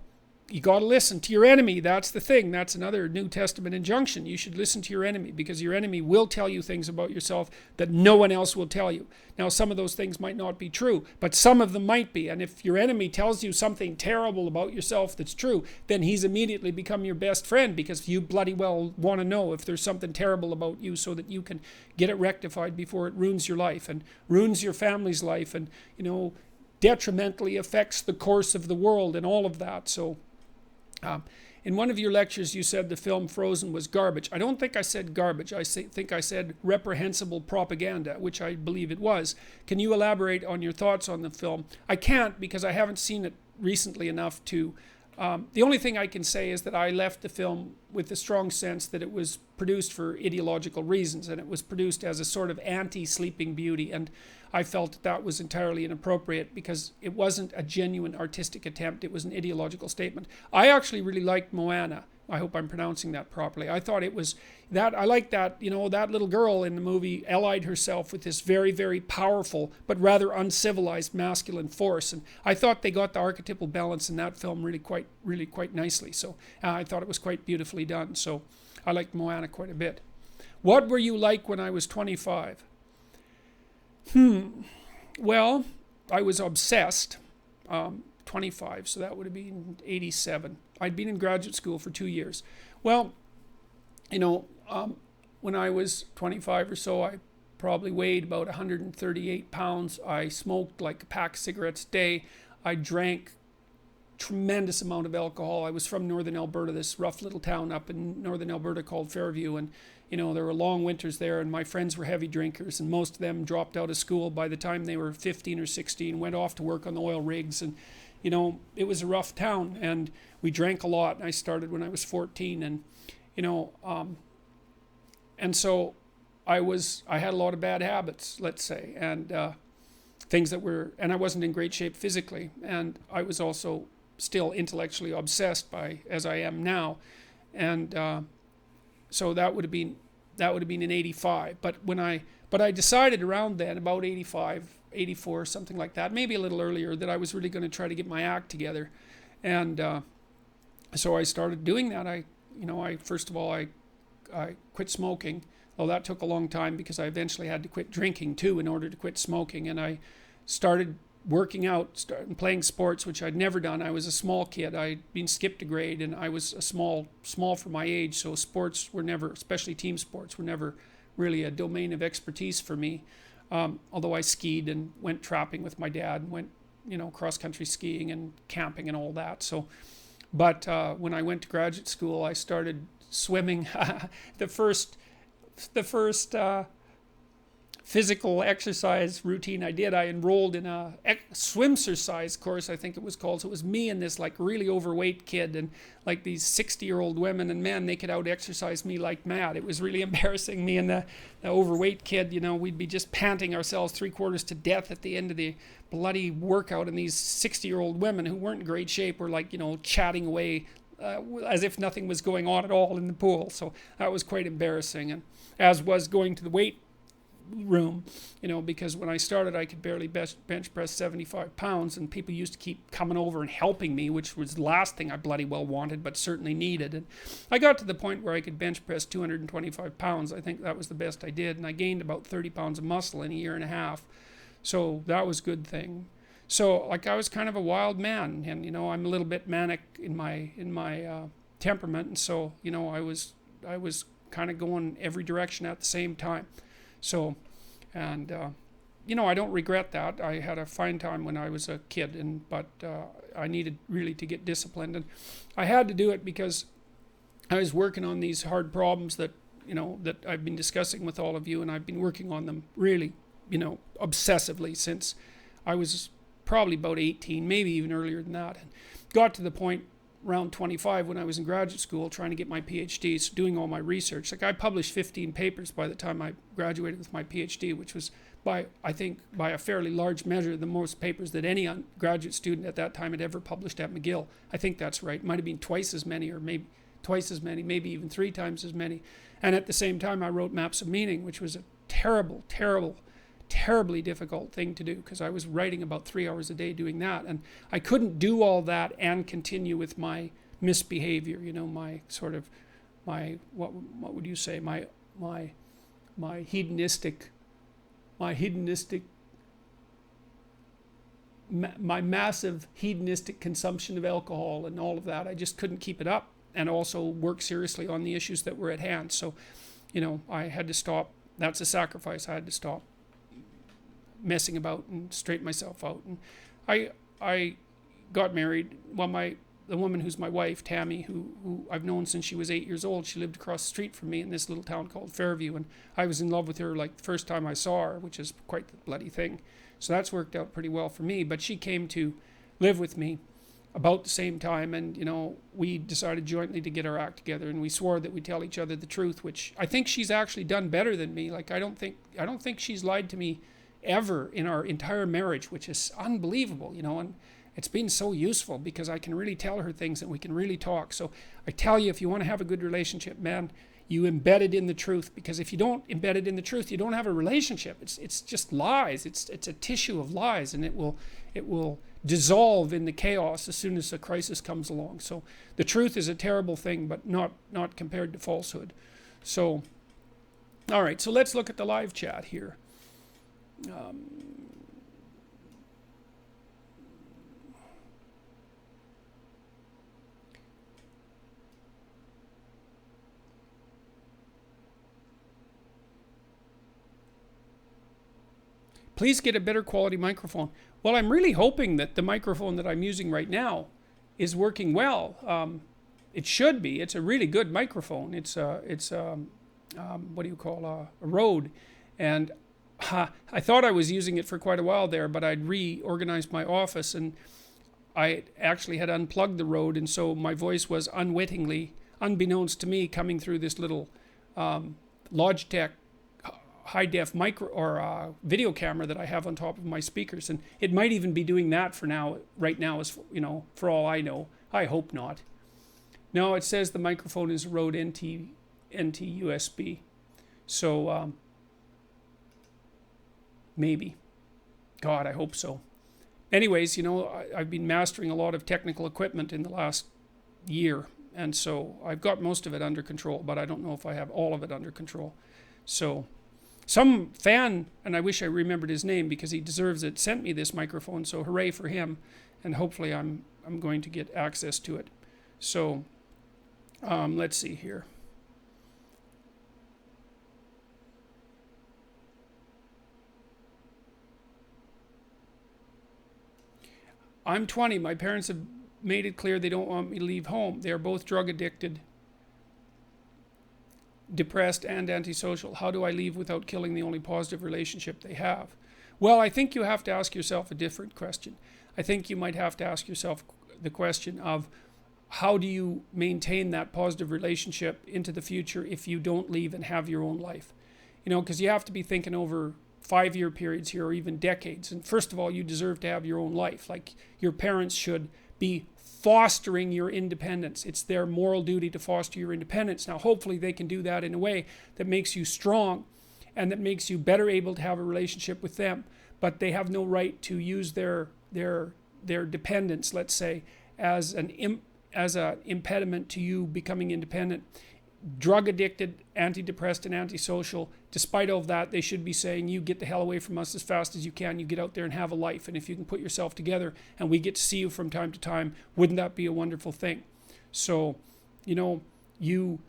you got to listen to your enemy. That's the thing. That's another New Testament injunction. You should listen to your enemy, because your enemy will tell you things about yourself that no one else will tell you. Now, some of those things might not be true, but some of them might be. And if your enemy tells you something terrible about yourself that's true, then he's immediately become your best friend, because you bloody well want to know if there's something terrible about you so that you can get it rectified before it ruins your life and ruins your family's life and, detrimentally affects the course of the world and all of that. So, in one of your lectures, you said the film Frozen was garbage. I don't think I said garbage. I think I said reprehensible propaganda, which I believe it was. Can you elaborate on your thoughts on the film? I can't, because I haven't seen it recently enough to... the only thing I can say is that I left the film with the strong sense that it was produced for ideological reasons, and it was produced as a sort of anti-Sleeping Beauty, and I felt that was entirely inappropriate because it wasn't a genuine artistic attempt. It was an ideological statement. I actually really liked Moana. I hope I'm pronouncing that properly. I thought it was that, I like that, that little girl in the movie allied herself with this very, very powerful but rather uncivilized masculine force. And I thought they got the archetypal balance in that film really quite nicely. So I thought it was quite beautifully done. So I liked Moana quite a bit. What were you like when I was 25? Well, I was obsessed. 25, so that would have been 87. I'd been in graduate school for 2 years. Well, you know, when I was 25 or so, I probably weighed about 138 pounds. I smoked like a pack of cigarettes a day. I drank tremendous amount of alcohol. I was from northern Alberta, this rough little town up in northern Alberta called Fairview, and you know, there were long winters there, and my friends were heavy drinkers, and most of them dropped out of school by the time they were 15 or 16, went off to work on the oil rigs, and you know, it was a rough town, and we drank a lot. And I started when I was 14, and you know, and so I had a lot of bad habits, let's say, and things that were, and I wasn't in great shape physically, and I was also still intellectually obsessed by, as I am now, and so that would have been in 85. But I decided around then, about 85, 84, something like that, maybe a little earlier, that I was really going to try to get my act together, and so I started doing that. First of all, I quit smoking. Well, that took a long time because I eventually had to quit drinking too in order to quit smoking, and I started working out, playing sports, which I'd never done. I was a small kid. I'd been skipped a grade, and I was a small for my age, so sports were never, especially team sports, were never really a domain of expertise for me. Although I skied and went trapping with my dad, and went, you know, cross-country skiing and camping and all that. So, but when I went to graduate school, I started swimming. The first physical exercise routine I did, I enrolled in a swimsercise course, I think it was called. So it was me and this like really overweight kid, and like these 60-year-old women and men, they could out exercise me like mad. It was really embarrassing. Me and the overweight kid, you know, we'd be just panting ourselves 3/4 to death at the end of the bloody workout, and these 60-year-old women who weren't in great shape were like, you know, chatting away as if nothing was going on at all in the pool. So that was quite embarrassing, and as was going to the weight room, you know, because when I started I could barely bench press 75 pounds, and people used to keep coming over and helping me, which was the last thing I bloody well wanted, but certainly needed. And I got to the point where I could bench press 225 pounds. I think that was the best I did, and I gained about 30 pounds of muscle in a year and a half, so that was a good thing. So like I was kind of a wild man, and you know, I'm a little bit manic in my temperament, and so you know, I was kind of going every direction at the same time. So, and you know, I don't regret that. I had a fine time when I was a kid, but I needed really to get disciplined, and I had to do it because I was working on these hard problems that, you know, that I've been discussing with all of you, and I've been working on them really, you know, obsessively since I was probably about 18, maybe even earlier than that, and got to the point around 25 when I was in graduate school trying to get my PhD, so doing all my research. Like I published 15 papers by the time I graduated with my PhD, which was I think by a fairly large measure the most papers that any graduate student at that time had ever published at McGill. I think that's right. It might have been twice as many, or maybe twice as many, maybe even 3 times as many. And at the same time I wrote Maps of Meaning, which was a terribly difficult thing to do, because I was writing about 3 hours a day doing that, and I couldn't do all that and continue with my misbehavior, you know, my sort of what would you say, my hedonistic my massive hedonistic consumption of alcohol and all of that. I just couldn't keep it up, and also work seriously on the issues that were at hand. So, you know, I had to stop. That's a sacrifice. I had to stop messing about and straighten myself out. And I got married. Well, the woman who's my wife, Tammy, who I've known since she was 8 years old, she lived across the street from me in this little town called Fairview, and I was in love with her like the first time I saw her, which is quite the bloody thing. So that's worked out pretty well for me. But she came to live with me about the same time, and you know, we decided jointly to get our act together, and we swore that we'd tell each other the truth, which I think she's actually done better than me. Like I don't think she's lied to me ever in our entire marriage, which is unbelievable, you know, and it's been so useful because I can really tell her things and we can really talk. So I tell you, if you want to have a good relationship, man, you embed it in the truth, because if you don't embed it in the truth, you don't have a relationship. It's just lies. It's a tissue of lies, and it will dissolve in the chaos as soon as a crisis comes along. So the truth is a terrible thing, but not compared to falsehood. So, all right, so let's look at the live chat here. Please get a better quality microphone. Well, I'm really hoping that the microphone that I'm using right now is working well. It should be. It's a really good microphone. It's what do you call a Rode, and I thought I was using it for quite a while there, but I'd reorganized my office and I actually had unplugged the Rode, and so my voice was unwittingly, unbeknownst to me, coming through this little Logitech high-def micro or video camera that I have on top of my speakers, and it might even be doing that for now, right now, as you know, for all I know. I hope not. No, it says the microphone is Rode NT USB, so maybe. God, I hope so. Anyways, you know, I've been mastering a lot of technical equipment in the last year, and so I've got most of it under control, but I don't know if I have all of it under control. So some fan, and I wish I remembered his name because he deserves it, sent me this microphone, so hooray for him, and hopefully I'm going to get access to it. So let's see here. I'm 20. My parents have made it clear they don't want me to leave home. They are both drug addicted, depressed, and antisocial. How do I leave without killing the only positive relationship they have? Well, I think you have to ask yourself a different question. I think you might have to ask yourself the question of how do you maintain that positive relationship into the future if you don't leave and have your own life? You know, because you have to be thinking over 5-year periods here, or even decades. And first of all, you deserve to have your own life. Like, your parents should be fostering your independence. It's their moral duty to foster your independence. Now, hopefully they can do that in a way that makes you strong and that makes you better able to have a relationship with them. But they have no right to use their dependence, let's say, as an impediment to you becoming independent. Drug addicted, antidepressed, and antisocial, despite all of that, they should be saying, you get the hell away from us as fast as you can. You get out there and have a life. And if you can put yourself together and we get to see you from time to time, wouldn't that be a wonderful thing? So, you know, you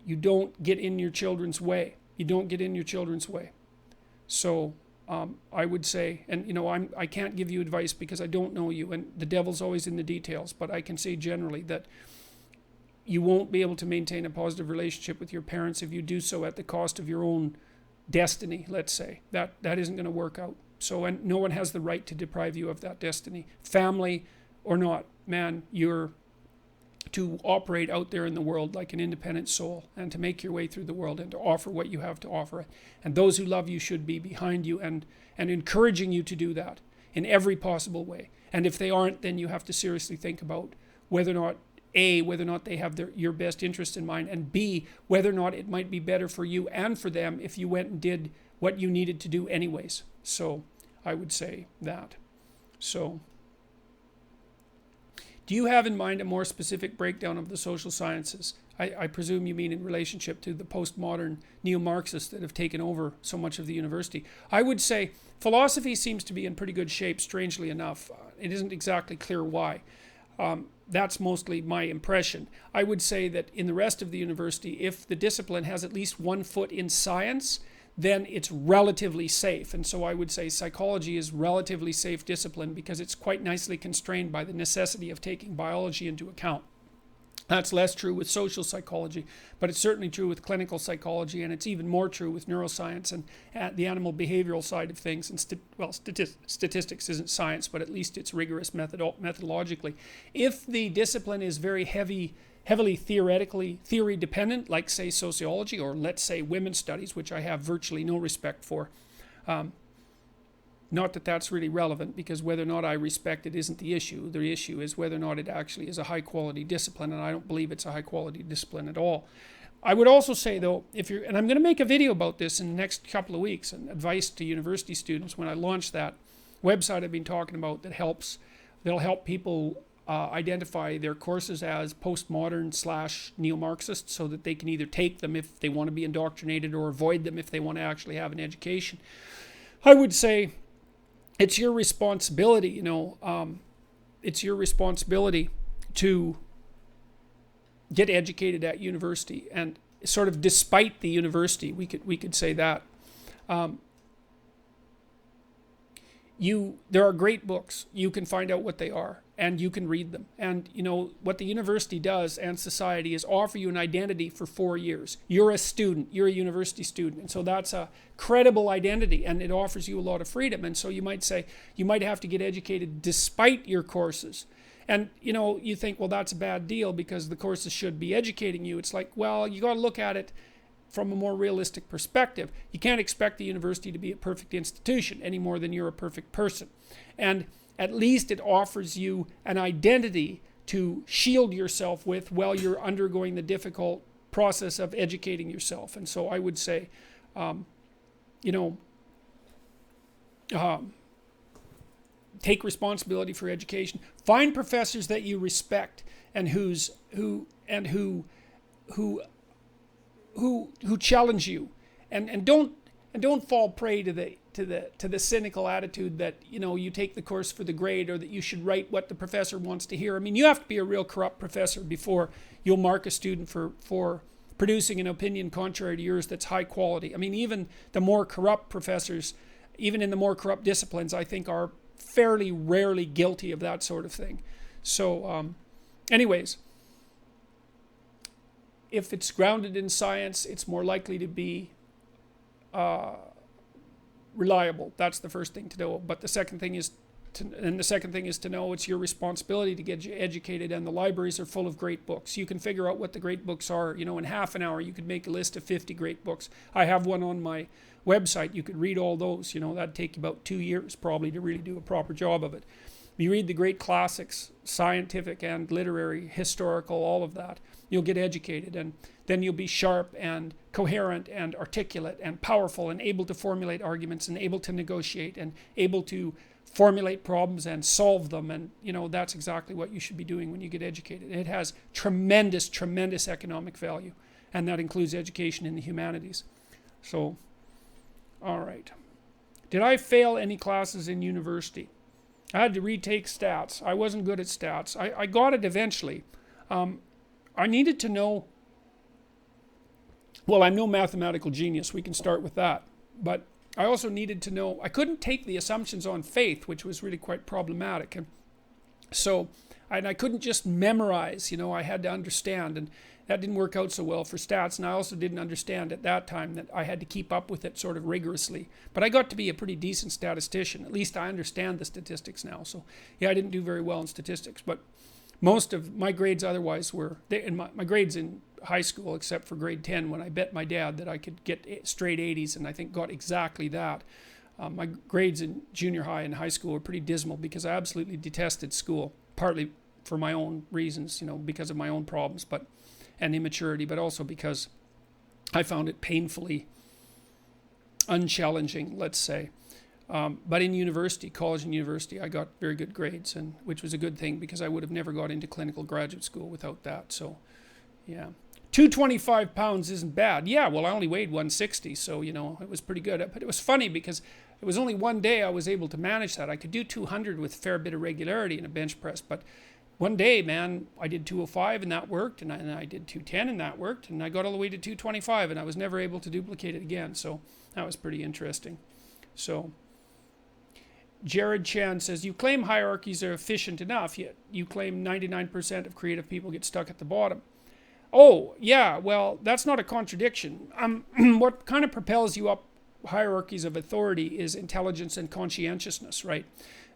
don't get in your children's way. You don't get in your children's way. So I would say, and you know, I can't give you advice because I don't know you, and the devil's always in the details, but I can say generally that you won't be able to maintain a positive relationship with your parents if you do so at the cost of your own destiny, let's say. That isn't going to work out. So, and no one has the right to deprive you of that destiny. Family or not, man, you're to operate out there in the world like an independent soul and to make your way through the world and to offer what you have to offer. And those who love you should be behind you and encouraging you to do that in every possible way. And if they aren't, then you have to seriously think about whether or not whether or not they have your best interest in mind, and B, whether or not it might be better for you and for them if you went and did what you needed to do anyways. So I would say that. So do you have in mind a more specific breakdown of the social sciences? I presume you mean in relationship to the postmodern neo-Marxists that have taken over so much of the university. I would say philosophy seems to be in pretty good shape, strangely enough. It isn't exactly clear why. That's mostly my impression. I would say that in the rest of the university, if the discipline has at least one foot in science, then it's relatively safe. And so I would say psychology is relatively safe discipline because it's quite nicely constrained by the necessity of taking biology into account. That's less true with social psychology, but it's certainly true with clinical psychology, and it's even more true with neuroscience and the animal behavioral side of things. And statistics isn't science, but at least it's rigorous methodologically. If the discipline is very heavily theory dependent, like say sociology, or let's say women's studies, which I have virtually no respect for, not that that's really relevant, because whether or not I respect it isn't the issue. The issue is whether or not it actually is a high-quality discipline, and I don't believe it's a high-quality discipline at all. I would also say, though, and I'm going to make a video about this in the next couple of weeks, and advice to university students when I launch that website I've been talking about that'll help people identify their courses as postmodern / neo-Marxist, so that they can either take them if they want to be indoctrinated or avoid them if they want to actually have an education. I would say it's your responsibility, it's your responsibility to get educated at university, and sort of despite the university, we could say that. there are great books. You can find out what they are and you can read them. And what the university does and society is offer you an identity for 4 years. You're a student, you're a university student. And so that's a credible identity, and it offers you a lot of freedom. And so you might say you might have to get educated despite your courses. And you think, well, that's a bad deal because the courses should be educating you. It's like, well, you got to look at it from a more realistic perspective. You can't expect the university to be a perfect institution any more than you're a perfect person. And at least it offers you an identity to shield yourself with while you're undergoing the difficult process of educating yourself. And so I would say, take responsibility for education. Find professors that you respect and who challenge you, and don't fall prey to the cynical attitude that you take the course for the grade, or that you should write what the professor wants to hear. I mean, you have to be a real corrupt professor before you'll mark a student for producing an opinion contrary to yours that's high quality. I mean, even the more corrupt professors, even in the more corrupt disciplines, I think are fairly rarely guilty of that sort of thing. So anyways, if it's grounded in science, it's more likely to be reliable. That's the first thing to know. But the second thing is to know it's your responsibility to get educated, and the libraries are full of great books. You can figure out what the great books are. In half an hour you could make a list of 50 great books. I have one on my website. You could read all those. That'd take you about 2 years probably to really do a proper job of it. You read the great classics, scientific and literary, historical, all of that. You'll get educated, and then you'll be sharp and coherent and articulate and powerful and able to formulate arguments and able to negotiate and able to formulate problems and solve them. And that's exactly what you should be doing when you get educated. It has tremendous, tremendous economic value, and that includes education in the humanities. So, all right. Did I fail any classes in university? I had to retake stats. I wasn't good at stats. I got it eventually. I needed to know, well, I'm no mathematical genius. We can start with that. But I also needed to know, I couldn't take the assumptions on faith, which was really quite problematic. And so, I couldn't just memorize, I had to understand. And that didn't work out so well for stats. And I also didn't understand at that time that I had to keep up with it sort of rigorously. But I got to be a pretty decent statistician. At least I understand the statistics now. So yeah, I didn't do very well in statistics. But most of my grades otherwise were, my grades in high school, except for grade 10, when I bet my dad that I could get straight 80s, and I think got exactly that. My grades in junior high and high school were pretty dismal because I absolutely detested school, partly for my own reasons, because of my own problems and immaturity, but also because I found it painfully unchallenging, let's say. But in college and university, I got very good grades, and which was a good thing because I would have never got into clinical graduate school without that. So, yeah. 225 pounds isn't bad. Yeah, well, I only weighed 160, so, it was pretty good. But it was funny because it was only one day I was able to manage that. I could do 200 with a fair bit of regularity in a bench press, but one day, man, I did 205 and that worked, and I did 210 and that worked, and I got all the way to 225, and I was never able to duplicate it again. So that was pretty interesting. So Jared Chan says, you claim hierarchies are efficient enough, yet you claim 99% of creative people get stuck at the bottom. Oh, yeah, well, that's not a contradiction. What kind of propels you up hierarchies of authority is intelligence and conscientiousness, right?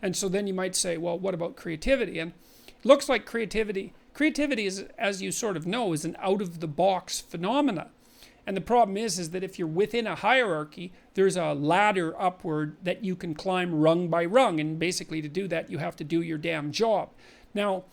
And so then you might say, well, what about creativity? And it looks like creativity is, as you sort of know, is an out-of-the-box phenomena. And the problem is that if you're within a hierarchy, there's a ladder upward that you can climb rung by rung. And basically to do that, you have to do your damn job. Now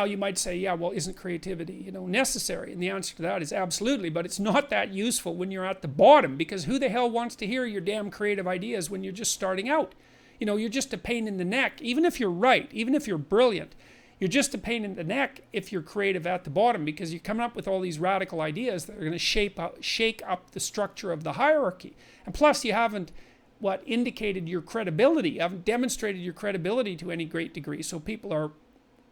you might say, yeah, well, isn't creativity, necessary? And the answer to that is absolutely, but it's not that useful when you're at the bottom, because who the hell wants to hear your damn creative ideas when you're just starting out? You're just a pain in the neck. Even if you're right, even if you're brilliant, you're just a pain in the neck if you're creative at the bottom, because you're coming up with all these radical ideas that are going to shake up the structure of the hierarchy. And plus, you haven't indicated your credibility. You haven't demonstrated your credibility to any great degree. So people are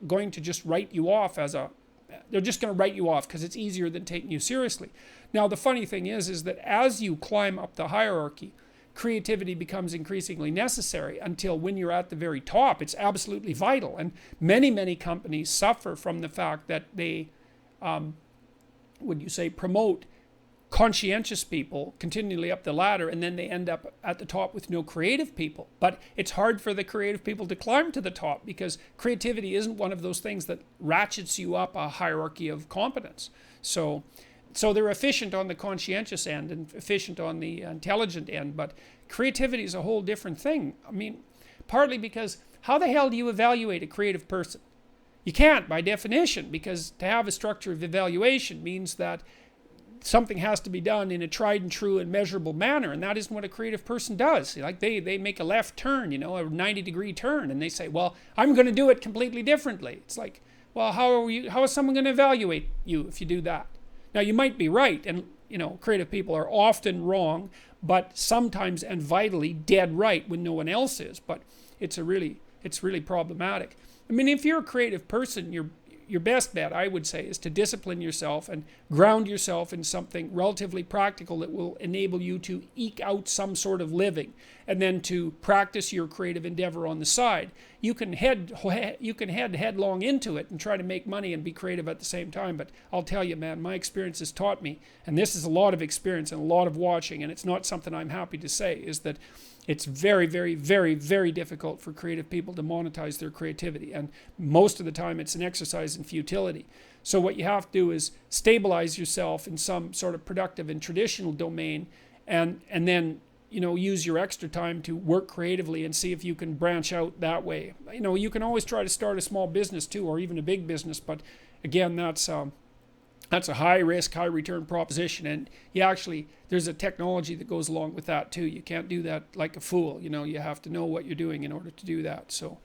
going to just write you off they're just going to write you off because it's easier than taking you seriously. Now, the funny thing is that as you climb up the hierarchy, creativity becomes increasingly necessary, until when you're at the very top, it's absolutely vital. And many companies suffer from the fact that they, promote conscientious people continually up the ladder, and then they end up at the top with no creative people. But it's hard for the creative people to climb to the top, because creativity isn't one of those things that ratchets you up a hierarchy of competence. So they're efficient on the conscientious end and efficient on the intelligent end, but creativity is a whole different thing. I mean, partly because how the hell do you evaluate a creative person? You can't, by definition, because to have a structure of evaluation means that something has to be done in a tried and true and measurable manner, and that isn't what a creative person does. Like they make a left turn, a 90-degree turn, and they say, well, I'm going to do it completely differently. It's like, well, how is someone going to evaluate you if you do that? Now, you might be right, and creative people are often wrong, but sometimes and vitally dead right when no one else is. But it's really problematic. I mean, if you're a creative person, your best bet, I would say, is to discipline yourself and ground yourself in something relatively practical that will enable you to eke out some sort of living, and then to practice your creative endeavor on the side. You can head headlong into it and try to make money and be creative at the same time. But I'll tell you, man, my experience has taught me, and this is a lot of experience and a lot of watching, and it's not something I'm happy to say, is that it's very difficult for creative people to monetize their creativity, and most of the time it's an exercise in futility. So what you have to do is stabilize yourself in some sort of productive and traditional domain, and then use your extra time to work creatively and see if you can branch out that way. You can always try to start a small business too, or even a big business, but again, that's a high risk, high return proposition, and there's a technology that goes along with that too. You can't do that like a fool. You have to know what you're doing in order to do that. So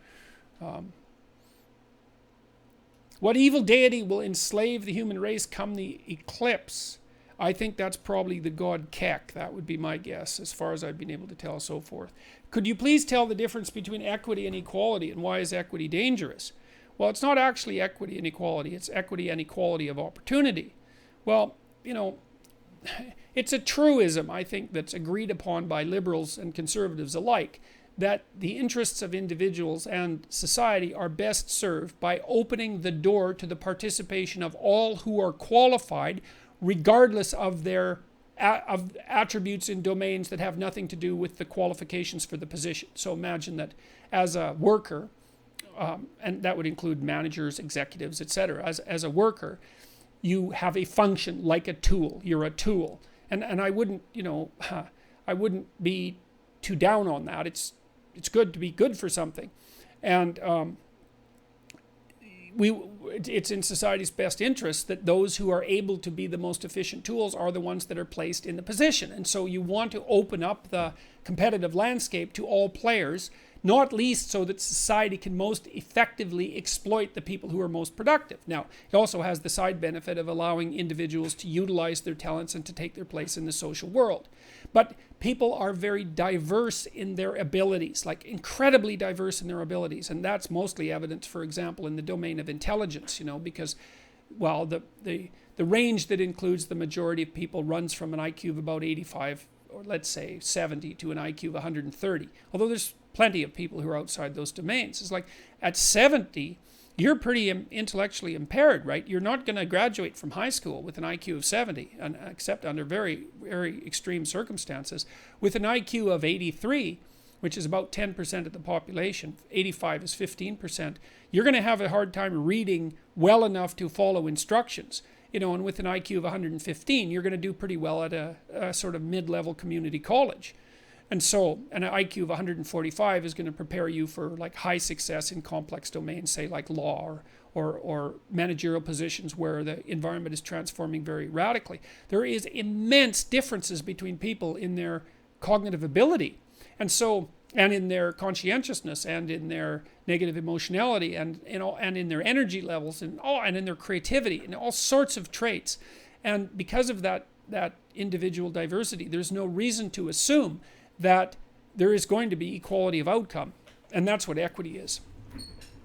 what evil deity will enslave the human race come the eclipse? I think that's probably the god Kek. That would be my guess, as far as I've been able to tell so forth. Could you please tell the difference between equity and equality, and why is equity dangerous? Well, it's not actually equity and equality. It's equity and equality of opportunity. Well, it's a truism, I think, that's agreed upon by liberals and conservatives alike, that the interests of individuals and society are best served by opening the door to the participation of all who are qualified, regardless of their attributes in domains that have nothing to do with the qualifications for the position. So imagine that as a worker, and that would include managers, executives, etc. As a worker, you have a function like a tool. You're a tool, and I wouldn't be too down on that. It's good to be good for something, and it's in society's best interest that those who are able to be the most efficient tools are the ones that are placed in the position. And so you want to open up the competitive landscape to all players, not least so that society can most effectively exploit the people who are most productive. Now, it also has the side benefit of allowing individuals to utilize their talents and to take their place in the social world. But people are very diverse in their abilities, like incredibly diverse in their abilities. And that's mostly evident, for example, in the domain of intelligence, because, well, the range that includes the majority of people runs from an IQ of about 85, or let's say 70, to an IQ of 130. Although there's plenty of people who are outside those domains. It's like at 70, you're pretty intellectually impaired, right? You're not going to graduate from high school with an IQ of 70, except under very, very extreme circumstances. With an IQ of 83, which is about 10% of the population, 85 is 15%, you're going to have a hard time reading well enough to follow instructions. And with an IQ of 115, you're going to do pretty well at a sort of mid-level community college. And so an IQ of 145 is going to prepare you for like high success in complex domains, say like law or managerial positions where the environment is transforming very radically. There is immense differences between people in their cognitive ability, and in their conscientiousness, and in their negative emotionality, and in their energy levels, and in their creativity, and all sorts of traits. And because of that individual diversity, there's no reason to assume that there is going to be equality of outcome. And that's what equity is.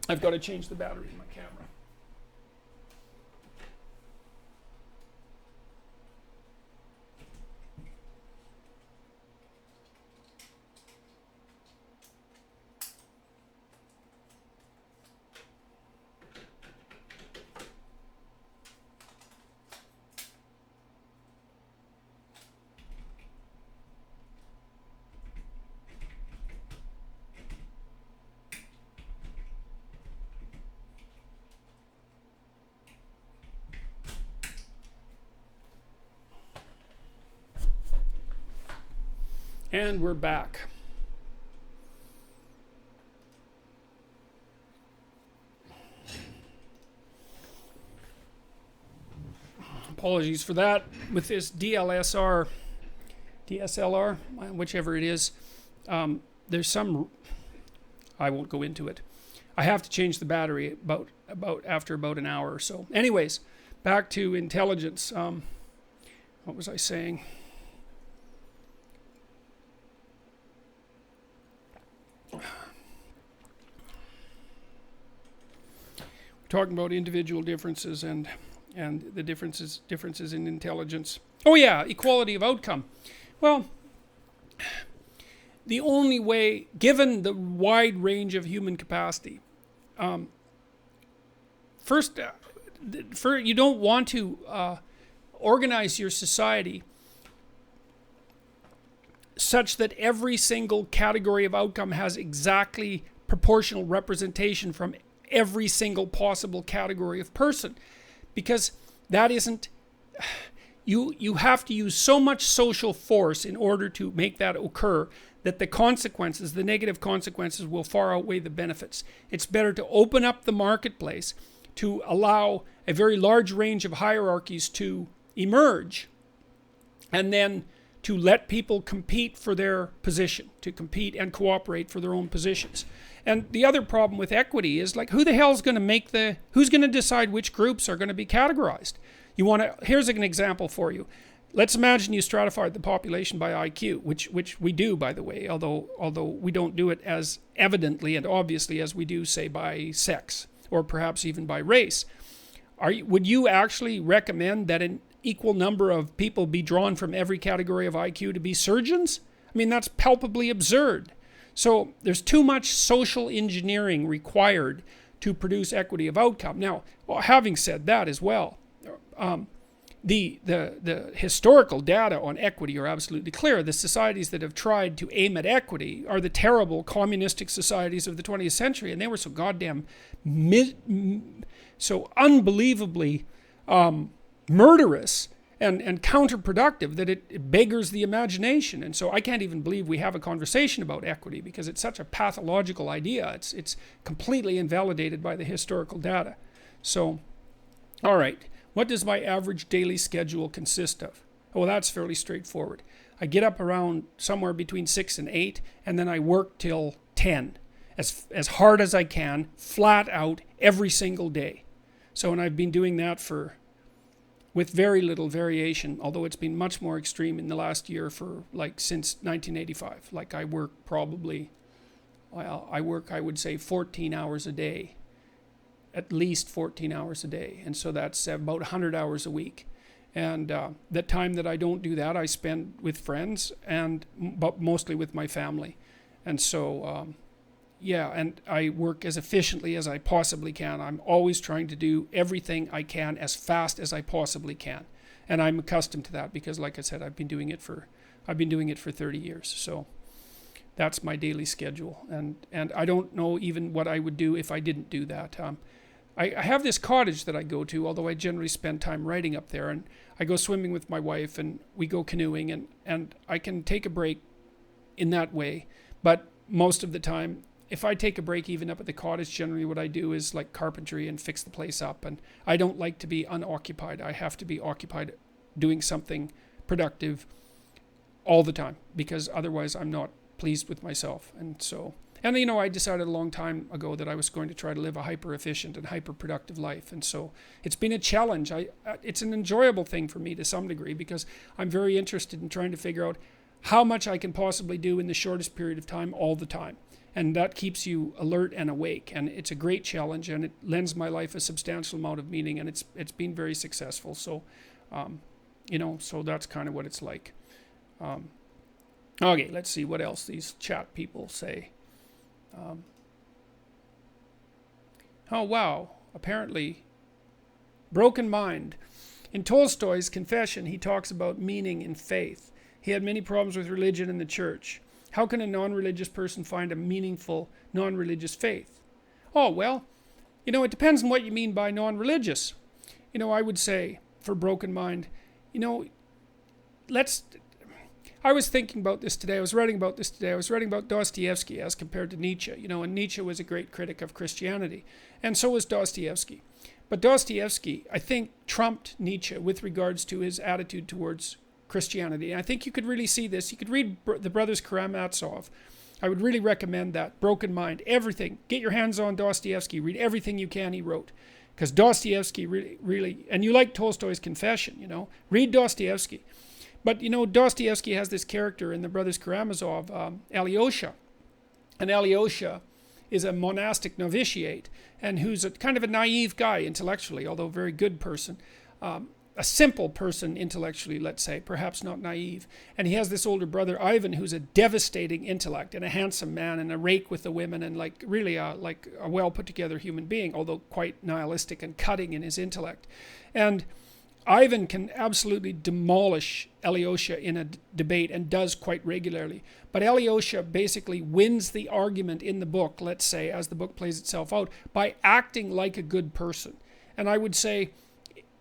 I've got to change the battery in my camera. And we're back. Apologies for that. With this DSLR, whichever it is, there's some, I won't go into it. I have to change the battery after about an hour or so. Anyways, back to intelligence. What was I saying? Talking about individual differences and the differences in intelligence. Oh yeah, equality of outcome. Well, the only way, given the wide range of human capacity, first, you don't want to organize your society such that every single category of outcome has exactly proportional representation from every single possible category of person, because that isn't, you have to use so much social force in order to make that occur that the consequences, the negative consequences, will far outweigh the benefits. It's better to open up the marketplace to allow a very large range of hierarchies to emerge, and then to let people compete for their position, to compete and cooperate for their own positions. And the other problem with equity is, like, who the hell is going to who's going to decide which groups are going to be categorized? Here's an example for you. Let's imagine you stratified the population by IQ, which we do, by the way, although we don't do it as evidently and obviously as we do, say, by sex, or perhaps even by race. Would you actually recommend that an equal number of people be drawn from every category of IQ to be surgeons? I mean, that's palpably absurd. So there's too much social engineering required to produce equity of outcome. Now, having said that as well, the historical data on equity are absolutely clear. The societies that have tried to aim at equity are the terrible communistic societies of the 20th century, and they were so goddamn so unbelievably murderous and counterproductive that it beggars the imagination. And so I can't even believe we have a conversation about equity, because it's such a pathological idea. It's completely invalidated by the historical data. So, all right, what does my average daily schedule consist of? Well, that's fairly straightforward. I get up around somewhere between 6 and 8, and then I work till 10, as hard as I can, flat out, every single day. So, and I've been doing that with very little variation, although it's been much more extreme in the last year, since 1985. Like, I work I would say 14 hours a day, at least 14 hours a day. And so that's about 100 hours a week. And the time that I don't do that, I spend with friends, but mostly with my family. And so, yeah, and I work as efficiently as I possibly can. I'm always trying to do everything I can as fast as I possibly can. And I'm accustomed to that because, like I said, I've been doing it for 30 years. So that's my daily schedule. And I don't know even what I would do if I didn't do that. I have this cottage that I go to, although I generally spend time writing up there. And I go swimming with my wife, and we go canoeing, and I can take a break in that way. But most of the time, if I take a break even up at the cottage, generally what I do is like carpentry and fix the place up. And I don't like to be unoccupied. I have to be occupied doing something productive all the time, because otherwise I'm not pleased with myself. And so, and you know, I decided a long time ago that I was going to try to live a hyper efficient and hyper productive life. And so it's been a challenge. It's an enjoyable thing for me to some degree, because I'm very interested in trying to figure out how much I can possibly do in the shortest period of time all the time. And that keeps you alert and awake, and it's a great challenge, and it lends my life a substantial amount of meaning, and it's been very successful. So, you know, so that's kind of what it's like. Okay, let's see what else these chat people say. Oh wow! Apparently, broken mind. In Tolstoy's Confession, he talks about meaning in faith. He had many problems with religion and the church. How can a non-religious person find a meaningful non-religious faith? Oh, well, you know, it depends on what you mean by non-religious. You know, I would say, for broken mind, you know, I was thinking about this today. I was writing about this today. I was writing about Dostoevsky as compared to Nietzsche. And Nietzsche was a great critic of Christianity. And so was Dostoevsky. But Dostoevsky, I think, trumped Nietzsche with regards to his attitude towards Christianity. And I think you could really see this. You could read the Brothers Karamazov. I would really recommend that. Broken Mind, everything. Get your hands on Dostoevsky. Read everything you can he wrote. Because Dostoevsky really, and you like Tolstoy's Confession, read Dostoevsky. But, Dostoevsky has this character in the Brothers Karamazov, Alyosha. And Alyosha is a monastic novitiate, and who's a kind of a naive guy intellectually, although a very good person. A simple person intellectually, let's say, perhaps not naive. And he has this older brother, Ivan, who's a devastating intellect and a handsome man and a rake with the women and really a well put together human being, although quite nihilistic and cutting in his intellect. And Ivan can absolutely demolish Alyosha in a debate and does quite regularly. But Alyosha basically wins the argument in the book, let's say, as the book plays itself out, by acting like a good person. And I would say,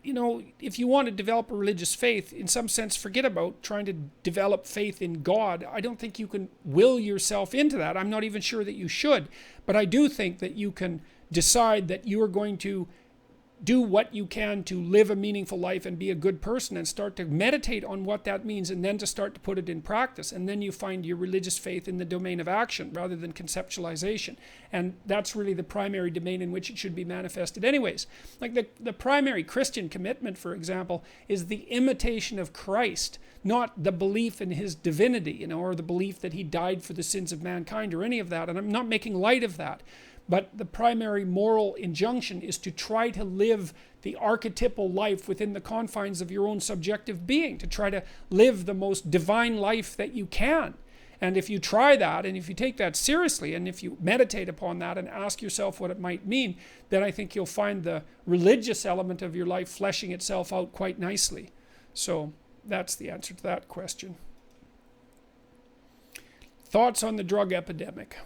if you want to develop a religious faith, in some sense, forget about trying to develop faith in God. I don't think you can will yourself into that. I'm not even sure that you should. But I do think that you can decide that you are going to do what you can to live a meaningful life and be a good person and start to meditate on what that means and then to start to put it in practice. And then you find your religious faith in the domain of action rather than conceptualization. And that's really the primary domain in which it should be manifested anyways. Like the primary Christian commitment, for example, is the imitation of Christ, not the belief in his divinity, or the belief that he died for the sins of mankind or any of that. And I'm not making light of that. But the primary moral injunction is to try to live the archetypal life within the confines of your own subjective being, to try to live the most divine life that you can. And if you try that, and if you take that seriously, and if you meditate upon that and ask yourself what it might mean, then I think you'll find the religious element of your life fleshing itself out quite nicely. So that's the answer to that question. Thoughts on the drug epidemic?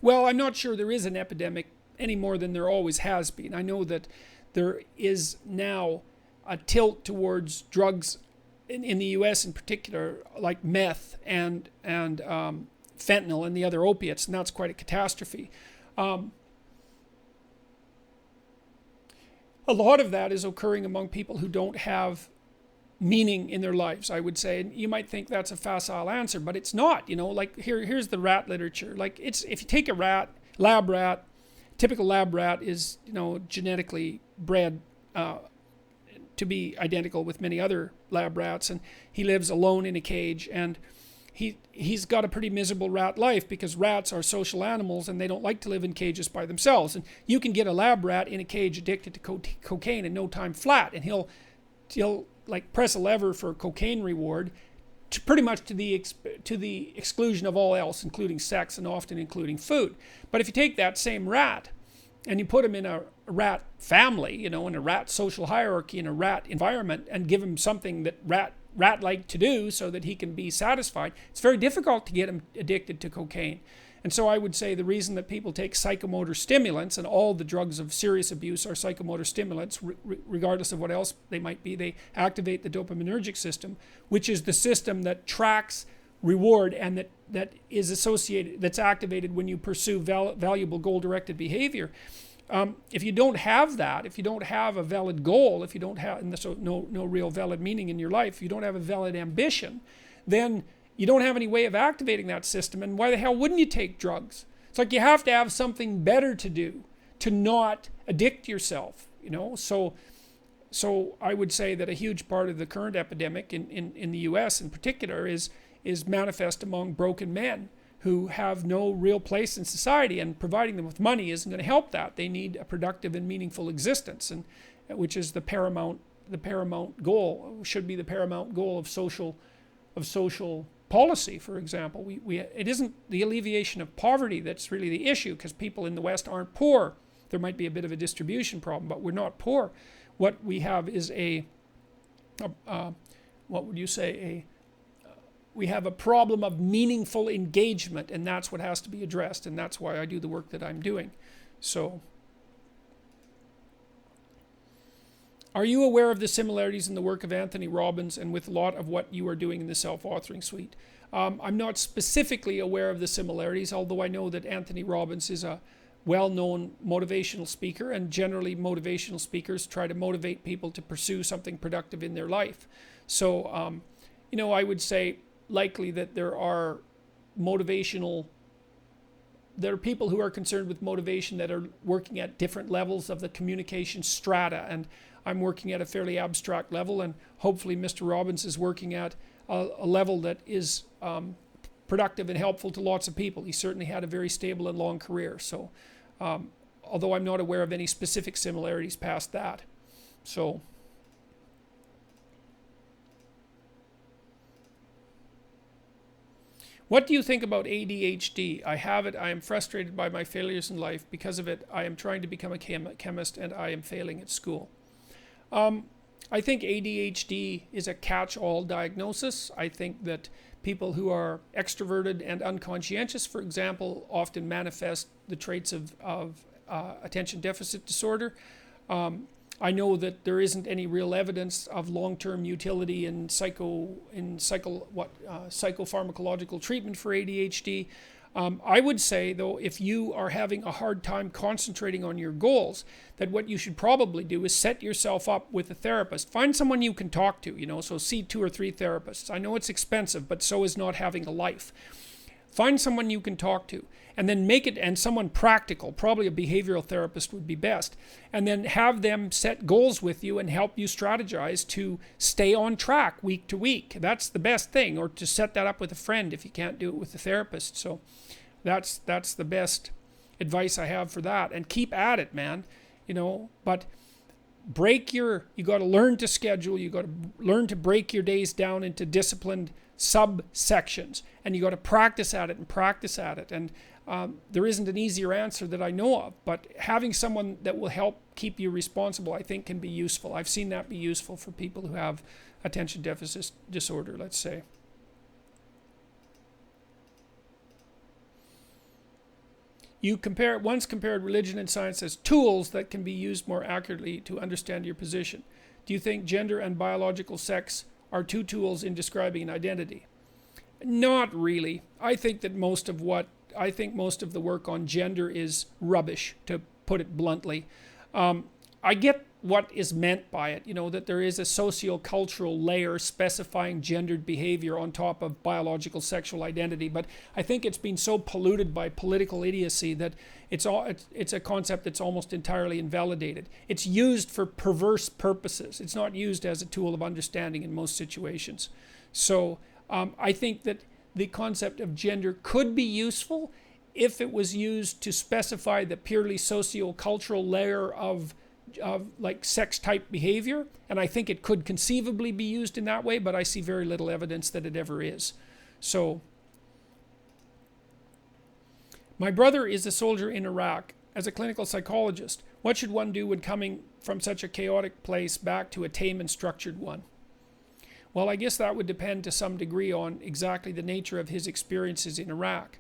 Well, I'm not sure there is an epidemic any more than there always has been. I know that there is now a tilt towards drugs in the U.S. in particular, like meth and fentanyl and the other opiates, and that's quite a catastrophe. A lot of that is occurring among people who don't have meaning in their lives, I would say. And you might think that's a facile answer, but it's not. Like here's the rat literature. Like if you take a lab rat, typical lab rat is genetically bred to be identical with many other lab rats, and he lives alone in a cage, and he's got a pretty miserable rat life because rats are social animals and they don't like to live in cages by themselves. And you can get a lab rat in a cage addicted to cocaine in no time flat, and he'll like press a lever for cocaine reward, pretty much to the exclusion of all else, including sex and often including food. But if you take that same rat and you put him in a rat family, in a rat social hierarchy, in a rat environment, and give him something that rat like to do so that he can be satisfied, it's very difficult to get him addicted to cocaine. And so I would say the reason that people take psychomotor stimulants, and all the drugs of serious abuse are psychomotor stimulants, regardless of what else they might be, they activate the dopaminergic system, which is the system that tracks reward and that is associated, that's activated when you pursue valuable goal-directed behavior. If you don't have that, if you don't have a valid goal, if you don't have no real valid meaning in your life, if you don't have a valid ambition, then you don't have any way of activating that system. And why the hell wouldn't you take drugs? It's like you have to have something better to do to not addict yourself, So I would say that a huge part of the current epidemic in the U.S. in particular is manifest among broken men who have no real place in society, and providing them with money isn't going to help that. They need a productive and meaningful existence, and which is the paramount goal, should be the paramount goal of social policy, for example. It isn't the alleviation of poverty that's really the issue, because people in the West aren't poor. There might be a bit of a distribution problem, but we're not poor. What we have is we have a problem of meaningful engagement, and that's what has to be addressed, and that's why I do the work that I'm doing. So Are you aware of the similarities in the work of Anthony Robbins and with a lot of what you are doing in the self-authoring suite? I'm not specifically aware of the similarities, although I know that Anthony Robbins is a well-known motivational speaker, and generally motivational speakers try to motivate people to pursue something productive in their life. So, I would say likely that there are people who are concerned with motivation that are working at different levels of the communication strata, and I'm working at a fairly abstract level, and hopefully Mr. Robbins is working at a level that is productive and helpful to lots of people. He certainly had a very stable and long career. So, although I'm not aware of any specific similarities past that. So, what do you think about ADHD? I have it. I am frustrated by my failures in life. Because of it, I am trying to become a chemist and I am failing at school. I think ADHD is a catch-all diagnosis. I think that people who are extroverted and unconscientious, for example, often manifest the traits of attention deficit disorder. I know that there isn't any real evidence of long-term utility in psychopharmacological treatment for ADHD. I would say, though, if you are having a hard time concentrating on your goals, that what you should probably do is set yourself up with a therapist. Find someone you can talk to, so see 2 or 3 therapists. I know it's expensive, but so is not having a life. Find someone you can talk to, and then make it, and someone practical, probably a behavioral therapist would be best, and then have them set goals with you and help you strategize to stay on track week to week. That's the best thing, or to set that up with a friend if you can't do it with a therapist. So that's the best advice I have for that. And keep at it, man, but you got to learn to schedule, you got to learn to break your days down into disciplined subsections, and you got to practice at it. And there isn't an easier answer that I know of, but having someone that will help keep you responsible, I think, can be useful. I've seen that be useful for people who have attention deficit disorder, let's say. You once compared religion and science as tools that can be used more accurately to understand your position. Do you think gender and biological sex are 2 tools in describing an identity? Not really. I think most of the work on gender is rubbish, to put it bluntly. I get what is meant by it, that there is a socio-cultural layer specifying gendered behavior on top of biological sexual identity, but I think it's been so polluted by political idiocy that it's a concept that's almost entirely invalidated. It's used for perverse purposes. It's not used as a tool of understanding in most situations. So I think that the concept of gender could be useful if it was used to specify the purely socio-cultural layer of like sex type behavior, and I think it could conceivably be used in that way, but I see very little evidence that it ever is. So, my brother is a soldier in Iraq. As a clinical psychologist, what should one do when coming from such a chaotic place back to a tame and structured one? Well, I guess that would depend to some degree on exactly the nature of his experiences in Iraq.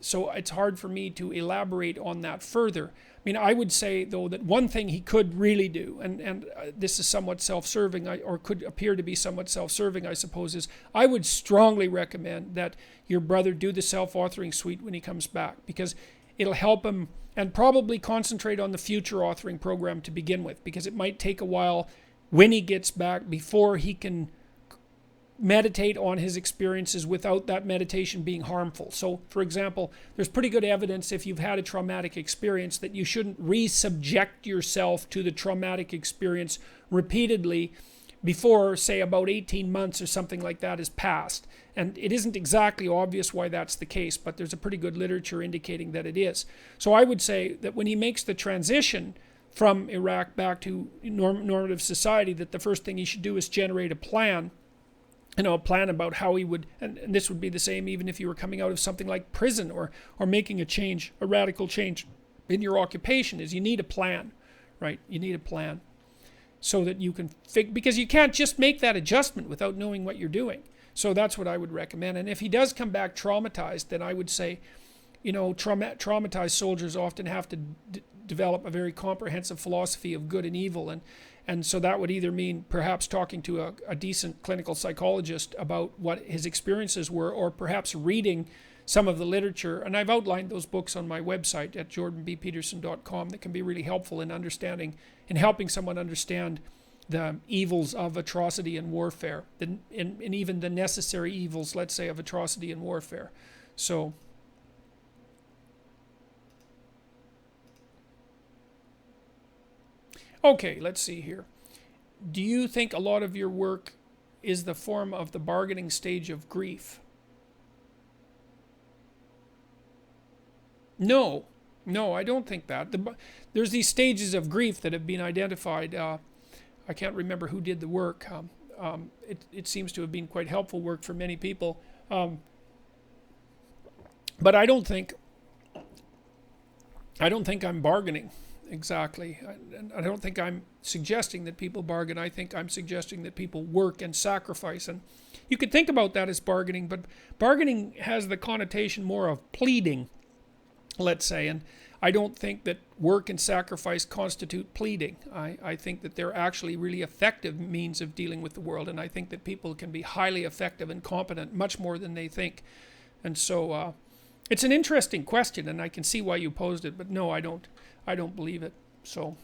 So it's hard for me to elaborate on that further. I mean, I would say, though, that one thing he could really do, and this is somewhat self-serving, or could appear to be somewhat self-serving, I suppose, is I would strongly recommend that your brother do the self-authoring suite when he comes back, because it'll help him, and probably concentrate on the future authoring program to begin with, because it might take a while when he gets back before he can meditate on his experiences without that meditation being harmful. So, for example, there's pretty good evidence if you've had a traumatic experience that you shouldn't re-subject yourself to the traumatic experience repeatedly before, say, about 18 months or something like that is passed. And it isn't exactly obvious why that's the case, but there's a pretty good literature indicating that it is. So I would say that when he makes the transition from Iraq back to normative society, that the first thing he should do is generate a plan, a plan about how he would, and this would be the same even if you were coming out of something like prison or making a radical change in your occupation, is you need a plan, right? You need a plan so that you can because you can't just make that adjustment without knowing what you're doing. So that's what I would recommend. And if he does come back traumatized, then I would say traumatized soldiers often have to develop a very comprehensive philosophy of good and evil, and so that would either mean perhaps talking to a decent clinical psychologist about what his experiences were, or perhaps reading some of the literature. And I've outlined those books on my website at jordanbpeterson.com that can be really helpful in understanding, in helping someone understand the evils of atrocity and warfare, and even the necessary evils, let's say, of atrocity and warfare. So, okay, let's see here. Do you think a lot of your work is the form of the bargaining stage of grief? No, I don't think that. There's these stages of grief that have been identified. I can't remember who did the work. It seems to have been quite helpful work for many people. But I don't think I'm bargaining exactly. I don't think I'm suggesting that people bargain. I think I'm suggesting that people work and sacrifice. And you could think about that as bargaining, but bargaining has the connotation more of pleading, let's say. And I don't think that work and sacrifice constitute pleading. I think that they're actually really effective means of dealing with the world. And I think that people can be highly effective and competent, much more than they think. And so it's an interesting question, and I can see why you posed it, but no, I don't believe it. So,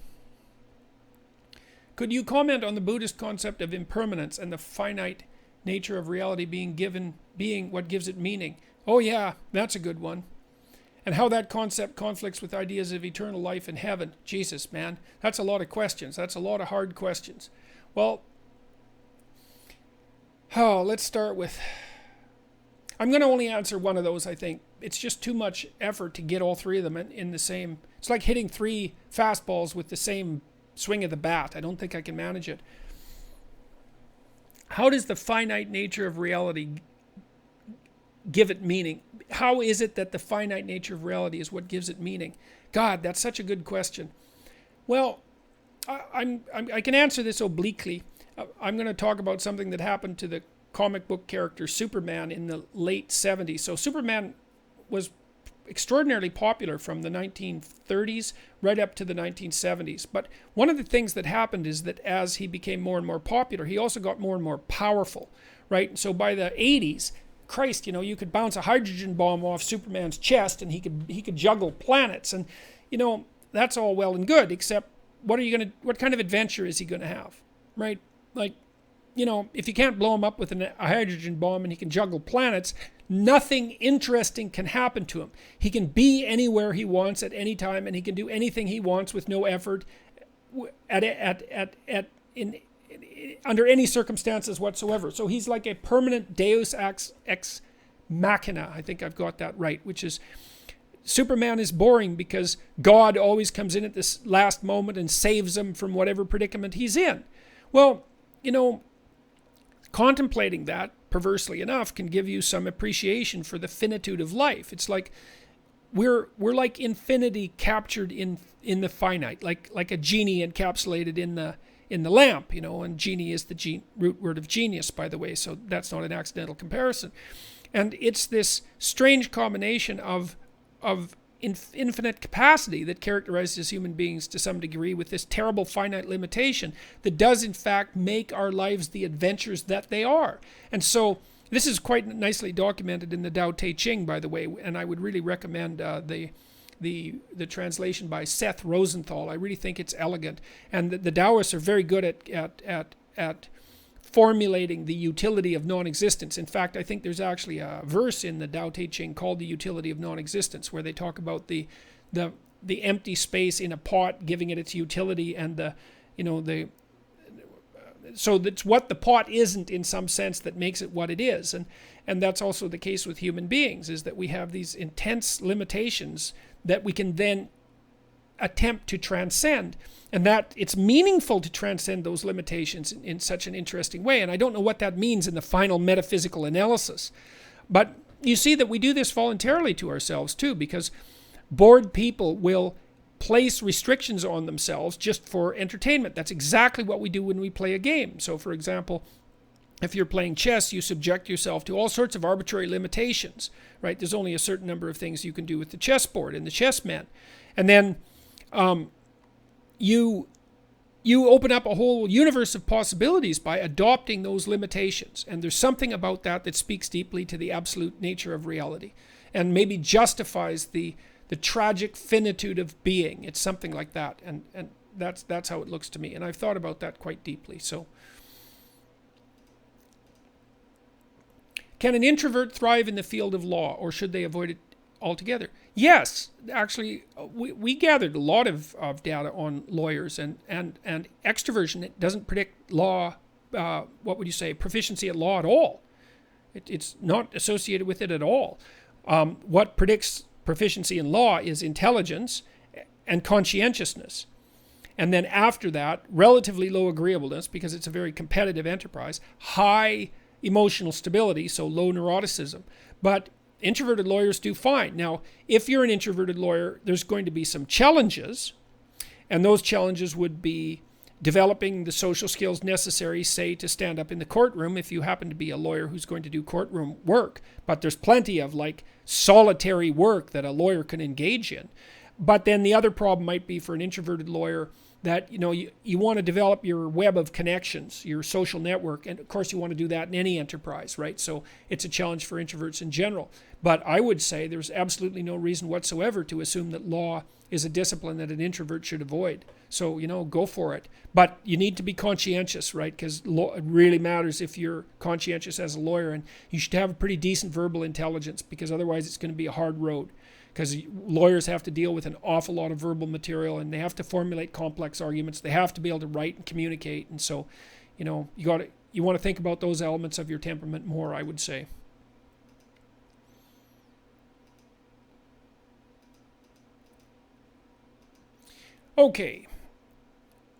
could you comment on the Buddhist concept of impermanence and the finite nature of reality being what gives it meaning? Oh yeah, that's a good one. And how that concept conflicts with ideas of eternal life in heaven. Jesus, man, that's a lot of questions. That's a lot of hard questions. Well, let's start with, I'm going to only answer one of those, I think. It's just too much effort to get all three of them in the same. It's like hitting 3 fastballs with the same swing of the bat. I don't think I can manage it. How does the finite nature of reality give it meaning? How is it that the finite nature of reality is what gives it meaning? God, that's such a good question. Well, I can answer this obliquely. I'm going to talk about something that happened to the comic book character Superman in the late 70s. So Superman was extraordinarily popular from the 1930s right up to the 1970s. But one of the things that happened is that as he became more and more popular, he also got more and more powerful, right? So by the 80s, Christ, you could bounce a hydrogen bomb off Superman's chest and he could juggle planets. And, that's all well and good, except what kind of adventure is he going to have, right? Like, if you can't blow him up with a hydrogen bomb and he can juggle planets, nothing interesting can happen to him. He can be anywhere he wants at any time, and he can do anything he wants with no effort under any circumstances whatsoever. So he's like a permanent deus ex machina. I think I've got that right, which is Superman is boring because God always comes in at this last moment and saves him from whatever predicament he's in. Well, contemplating that, perversely enough, can give you some appreciation for the finitude of life. It's like we're like infinity captured in the finite, like a genie encapsulated in the lamp, and genie is the root word of genius, by the way, so that's not an accidental comparison. And it's this strange combination of infinite capacity that characterizes human beings to some degree, with this terrible finite limitation that does in fact make our lives the adventures that they are. And so this is quite nicely documented in the Tao Te Ching, by the way, and I would really recommend the translation by Seth Rosenthal. I really think it's elegant, and the Taoists are very good at formulating the utility of non-existence. In fact, I think there's actually a verse in the Tao Te Ching called the utility of non-existence, where they talk about the empty space in a pot, giving it its utility, and so that's what the pot isn't, in some sense, that makes it what it is. And that's also the case with human beings, is that we have these intense limitations that we can then attempt to transcend, and that it's meaningful to transcend those limitations in such an interesting way. And I don't know what that means in the final metaphysical analysis, but you see that we do this voluntarily to ourselves too, because bored people will place restrictions on themselves just for entertainment. That's exactly what we do when we play a game. So for example, if you're playing chess, you subject yourself to all sorts of arbitrary limitations, right? There's only a certain number of things you can do with the chessboard and the chessman. And then you open up a whole universe of possibilities by adopting those limitations. And there's something about that that speaks deeply to the absolute nature of reality and maybe justifies the tragic finitude of being. It's something like that. And that's how it looks to me. And I've thought about that quite deeply. So, can an introvert thrive in the field of law, or should they avoid it altogether? Yes, actually, we gathered a lot of data on lawyers and extroversion. It doesn't predict law, what would you say, proficiency at law at all. It's not associated with it at all. What predicts proficiency in law is intelligence and conscientiousness. And then after that, relatively low agreeableness, because it's a very competitive enterprise, high emotional stability, so low neuroticism. But introverted lawyers do fine. Now, if you're an introverted lawyer, there's going to be some challenges, and those challenges would be developing the social skills necessary, say, to stand up in the courtroom if you happen to be a lawyer who's going to do courtroom work. But there's plenty of like solitary work that a lawyer can engage in. But then the other problem might be for an introverted lawyer that, you know, you want to develop your web of connections, your social network. And of course you want to do that in any enterprise, right? So it's a challenge for introverts in general. But I would say there's absolutely no reason whatsoever to assume that law is a discipline that an introvert should avoid. So, you know, go for it. But you need to be conscientious, right? Because it really matters if you're conscientious as a lawyer, and you should have a pretty decent verbal intelligence, because otherwise it's going to be a hard road. Because lawyers have to deal with an awful lot of verbal material, and they have to formulate complex arguments. They have to be able to write and communicate. And so, you know, you want to think about those elements of your temperament more, I would say. Okay.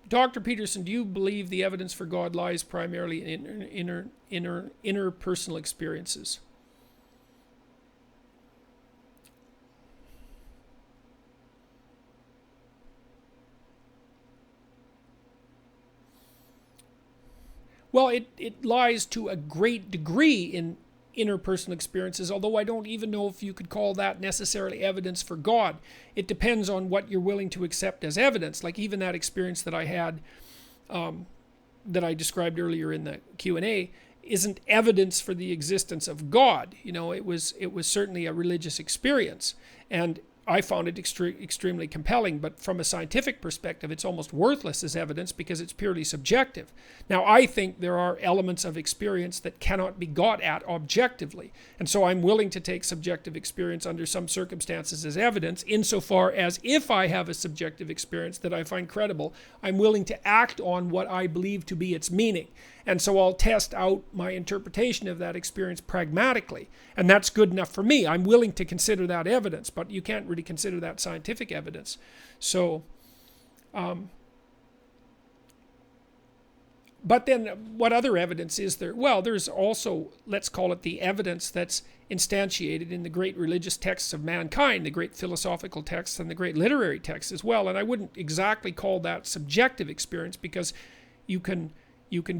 Dr. Peterson, do you believe the evidence for God lies primarily in interpersonal experiences? Well, it lies to a great degree in interpersonal experiences, although I don't even know if you could call that necessarily evidence for God. It depends on what you're willing to accept as evidence. Like even that experience that I had, that I described earlier in the Q&A, isn't evidence for the existence of God. You know, it was certainly a religious experience, and I found it extremely compelling, but from a scientific perspective, it's almost worthless as evidence because it's purely subjective. Now, I think there are elements of experience that cannot be got at objectively, and so I'm willing to take subjective experience under some circumstances as evidence, insofar as if I have a subjective experience that I find credible, I'm willing to act on what I believe to be its meaning. And so I'll test out my interpretation of that experience pragmatically. And that's good enough for me. I'm willing to consider that evidence, but you can't really consider that scientific evidence. So, but then what other evidence is there? Well, there's also, let's call it the evidence that's instantiated in the great religious texts of mankind, the great philosophical texts and the great literary texts as well. And I wouldn't exactly call that subjective experience, because you can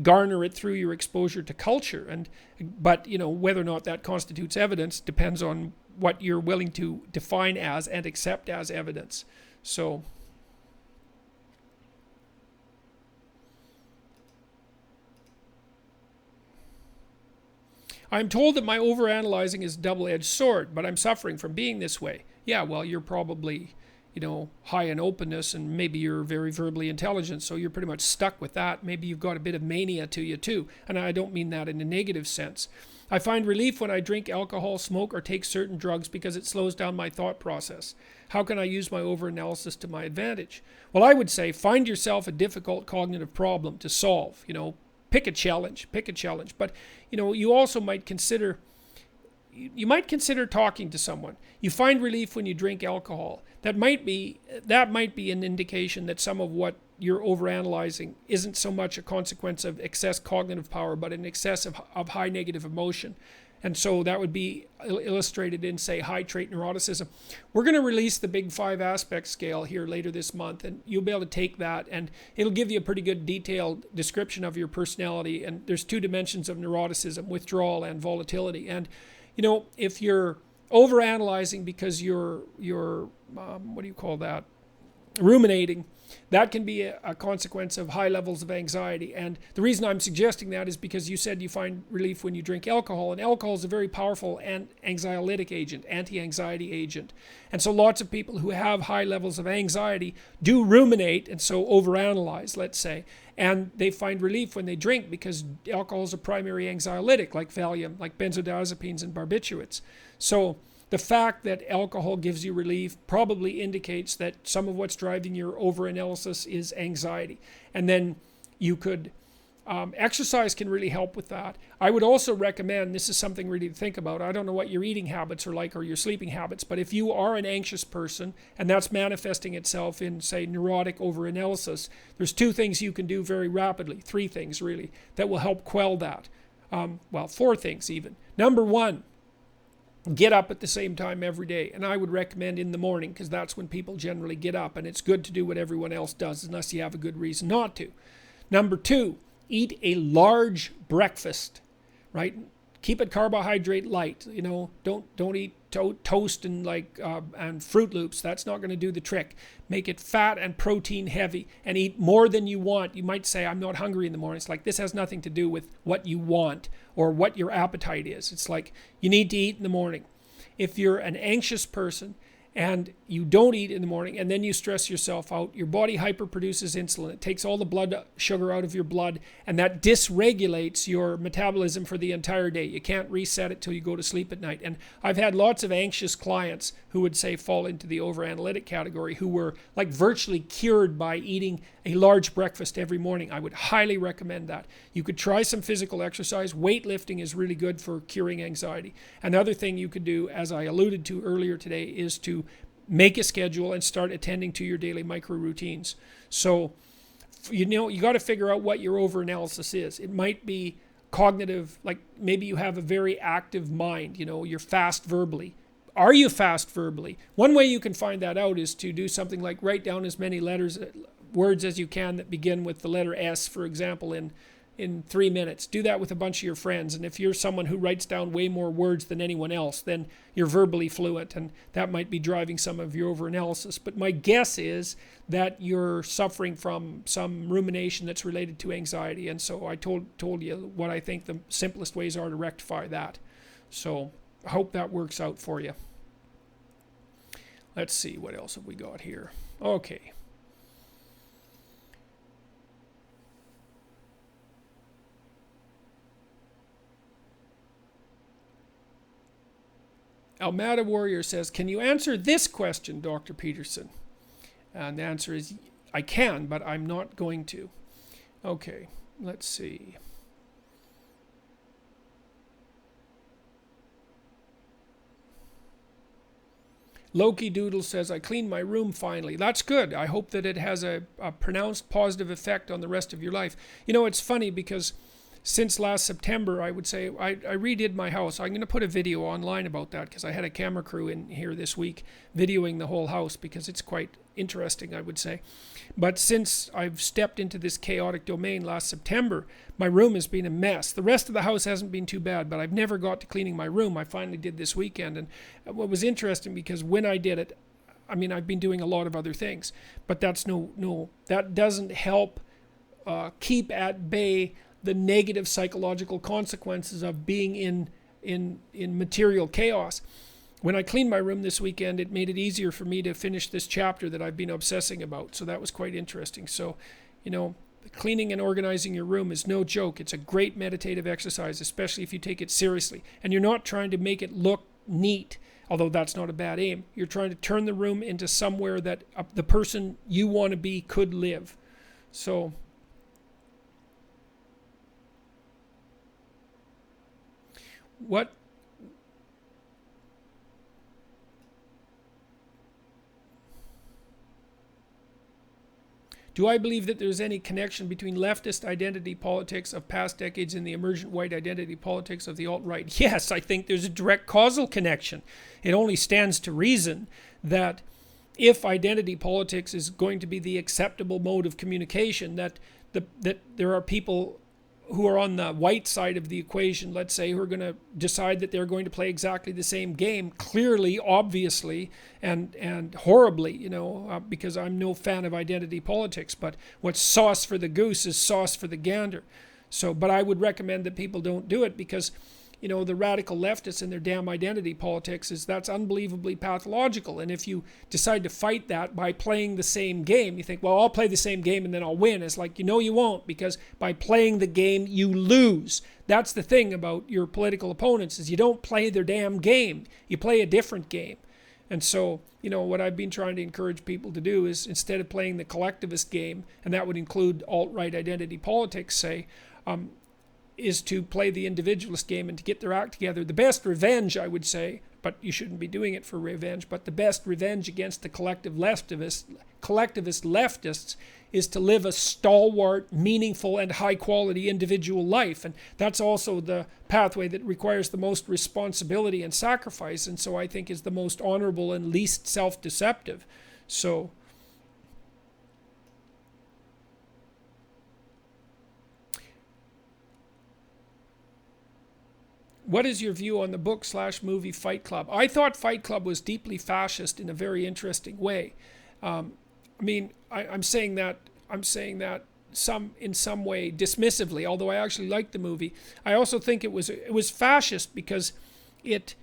garner it through your exposure to culture, but you know, whether or not that constitutes evidence depends on what you're willing to define as and accept as evidence. So I'm told that my overanalyzing is a double-edged sword, but I'm suffering from being this way. Yeah, well, you're probably, you know, high in openness, and maybe you're very verbally intelligent, so you're pretty much stuck with that. Maybe you've got a bit of mania to you too, and I don't mean that in a negative sense. I find relief when I drink alcohol, smoke, or take certain drugs because it slows down my thought process. How can I use my overanalysis to my advantage? Well, I would say find yourself a difficult cognitive problem to solve. You know, pick a challenge. But, you know, you also might consider talking to someone. You find relief when you drink alcohol. That might be an indication that some of what you're overanalyzing isn't so much a consequence of excess cognitive power, but an excess of high negative emotion. And so that would be illustrated in, say, high trait neuroticism. We're going to release the Big 5 aspect scale here later this month, and you'll be able to take that, and it'll give you a pretty good detailed description of your personality. And there's 2 dimensions of neuroticism: withdrawal and volatility. And, if you're overanalyzing because you're what do you call that? Ruminating, that can be a consequence of high levels of anxiety. And the reason I'm suggesting that is because you said you find relief when you drink alcohol, and alcohol is a very powerful anxiolytic agent, anti-anxiety agent. And so lots of people who have high levels of anxiety do ruminate, and so overanalyze, let's say, and they find relief when they drink because alcohol is a primary anxiolytic, like Valium, like benzodiazepines and barbiturates. So the fact that alcohol gives you relief probably indicates that some of what's driving your overanalysis is anxiety. And then you could, exercise can really help with that. I would also recommend, this is something really to think about, I don't know what your eating habits are like or your sleeping habits, but if you are an anxious person and that's manifesting itself in, say, neurotic overanalysis, there's 2 things you can do very rapidly, 3 things really, that will help quell that. 4 things even. Number 1, get up at the same time every day. And I would recommend in the morning, because that's when people generally get up, and it's good to do what everyone else does unless you have a good reason not to. Number 2, eat a large breakfast, right? Keep it carbohydrate light. Don't eat toast and and Fruit Loops. That's not going to do the trick. Make it fat and protein heavy, and eat more than you want. You might say, I'm not hungry in the morning. It's like, this has nothing to do with what you want or what your appetite is. It's like, you need to eat in the morning. If you're an anxious person and you don't eat in the morning and then you stress yourself out, your body hyperproduces insulin. It takes all the blood sugar out of your blood, and that dysregulates your metabolism for the entire day. You can't reset it till you go to sleep at night. And I've had lots of anxious clients who would say fall into the overanalytic category, who were like virtually cured by eating a large breakfast every morning. I would highly recommend that. You could try some physical exercise. Weightlifting is really good for curing anxiety. Another thing you could do, as I alluded to earlier today, is to make a schedule and start attending to your daily micro routines. So, you got to figure out what your overanalysis is. It might be cognitive, like maybe you have a very active mind, you're fast verbally. Are you fast verbally? One way you can find that out is to do something like write down as many words as you can that begin with the letter S, for example, in 3 minutes. Do that with a bunch of your friends. And if you're someone who writes down way more words than anyone else, then you're verbally fluent, and that might be driving some of your overanalysis. But my guess is that you're suffering from some rumination that's related to anxiety. And so I told you what I think the simplest ways are to rectify that. So I hope that works out for you. Let's see, what else have we got here? Okay. Almada Warrior says, can you answer this question, Dr. Peterson? And the answer is, I can, but I'm not going to. Okay, let's see. Loki Doodle says, I cleaned my room finally. That's good. I hope that it has a pronounced positive effect on the rest of your life. It's funny because since last September, I would say, I redid my house. I'm going to put a video online about that because I had a camera crew in here this week videoing the whole house because it's quite interesting, I would say. But since I've stepped into this chaotic domain last September, my room has been a mess. The rest of the house hasn't been too bad, but I've never got to cleaning my room. I finally did this weekend. And what was interesting, because when I did it, I've been doing a lot of other things, but that doesn't help keep at bay the negative psychological consequences of being in material chaos. When I cleaned my room this weekend, it made it easier for me to finish this chapter that I've been obsessing about. So that was quite interesting. So, cleaning and organizing your room is no joke. It's a great meditative exercise, especially if you take it seriously. And you're not trying to make it look neat, although that's not a bad aim. You're trying to turn the room into somewhere that the person you want to be could live. So what Do I believe that there's any connection between leftist identity politics of past decades and the emergent white identity politics of the alt-right? Yes, I think there's a direct causal connection. It only stands to reason that if identity politics is going to be the acceptable mode of communication, that there are people who are on the white side of the equation, let's say, who are going to decide that they're going to play exactly the same game, clearly, obviously, and horribly, because I'm no fan of identity politics, but what's sauce for the goose is sauce for the gander. But I would recommend that people don't do it, because the radical leftists and their damn identity politics that's unbelievably pathological. And if you decide to fight that by playing the same game, you think, well, I'll play the same game and then I'll win. It's like, you won't, because by playing the game, you lose. That's the thing about your political opponents, is you don't play their damn game. You play a different game. And so, what I've been trying to encourage people to do is, instead of playing the collectivist game, and that would include alt-right identity politics, say, is to play the individualist game and to get their act together. The best revenge, I would say, but you shouldn't be doing it for revenge, but the best revenge against the collectivist leftists is to live a stalwart, meaningful, and high-quality individual life. And that's also the pathway that requires the most responsibility and sacrifice, and so I think is the most honorable and least self-deceptive. So what is your view on the book/movie Fight Club? I thought Fight Club was deeply fascist in a very interesting way. I'm saying that in some way dismissively, although I actually liked the movie. I also think it was fascist because it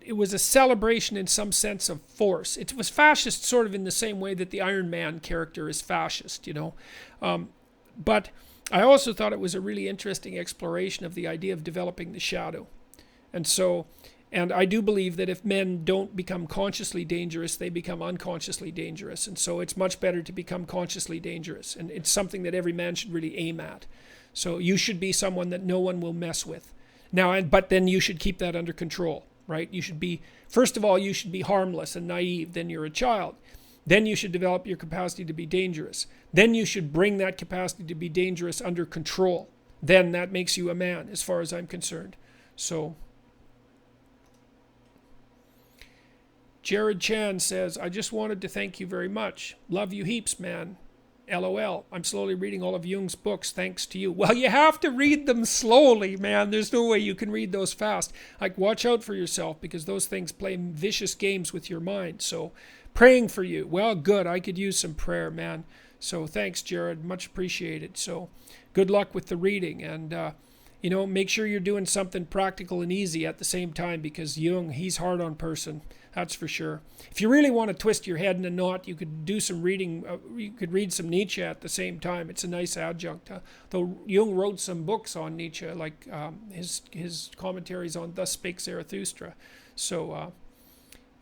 was a celebration in some sense of force. It was fascist sort of in the same way that the Iron Man character is fascist, but I also thought it was a really interesting exploration of the idea of developing the shadow. And I do believe that if men don't become consciously dangerous, they become unconsciously dangerous. And so it's much better to become consciously dangerous. And it's something that every man should really aim at. So you should be someone that no one will mess with. But then you should keep that under control, right? First of all, you should be harmless and naive. Then you're a child. Then you should develop your capacity to be dangerous. Then you should bring that capacity to be dangerous under control. Then that makes you a man, as far as I'm concerned. So, Jared Chan says, I just wanted to thank you very much. Love you heaps, man. LOL. I'm slowly reading all of Jung's books thanks to you. Well, you have to read them slowly, man. There's no way you can read those fast. Watch out for yourself, because those things play vicious games with your mind. So, praying for you. Well, good. I could use some prayer, man. So thanks, Jared. Much appreciated. So good luck with the reading. And, make sure you're doing something practical and easy at the same time, because Jung, he's hard on person. That's for sure. If you really want to twist your head in a knot, you could do some reading. You could read some Nietzsche at the same time. It's a nice adjunct. Though Jung wrote some books on Nietzsche, like his commentaries on Thus Spake Zarathustra. So,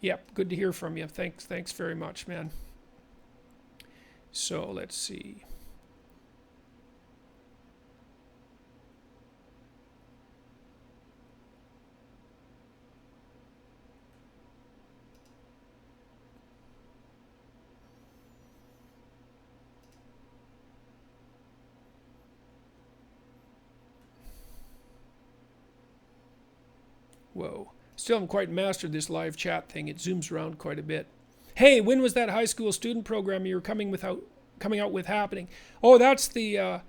yep, good to hear from you. Thanks very much, man. So let's see. Whoa. Still haven't quite mastered this live chat thing. It zooms around quite a bit. Hey, when was that high school student program you were coming out with happening? Oh, that's the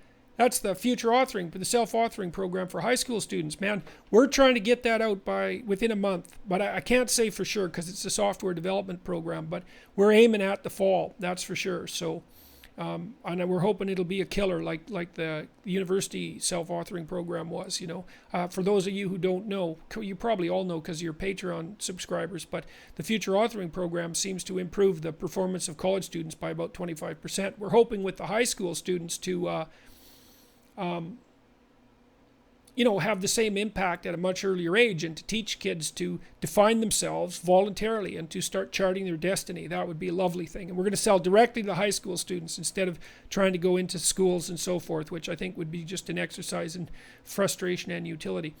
future authoring, the self-authoring program for high school students. Man, we're trying to get that out within a month, but I can't say for sure because it's a software development program, but we're aiming at the fall, that's for sure. So, and we're hoping it'll be a killer like the university self-authoring program was, For those of you who don't know, you probably all know because you're Patreon subscribers, but the future authoring program seems to improve the performance of college students by about 25%. We're hoping with the high school students to have the same impact at a much earlier age, and to teach kids to define themselves voluntarily and to start charting their destiny. That would be a lovely thing. And we're going to sell directly to the high school students instead of trying to go into schools and so forth, which I think would be just an exercise in frustration and utility.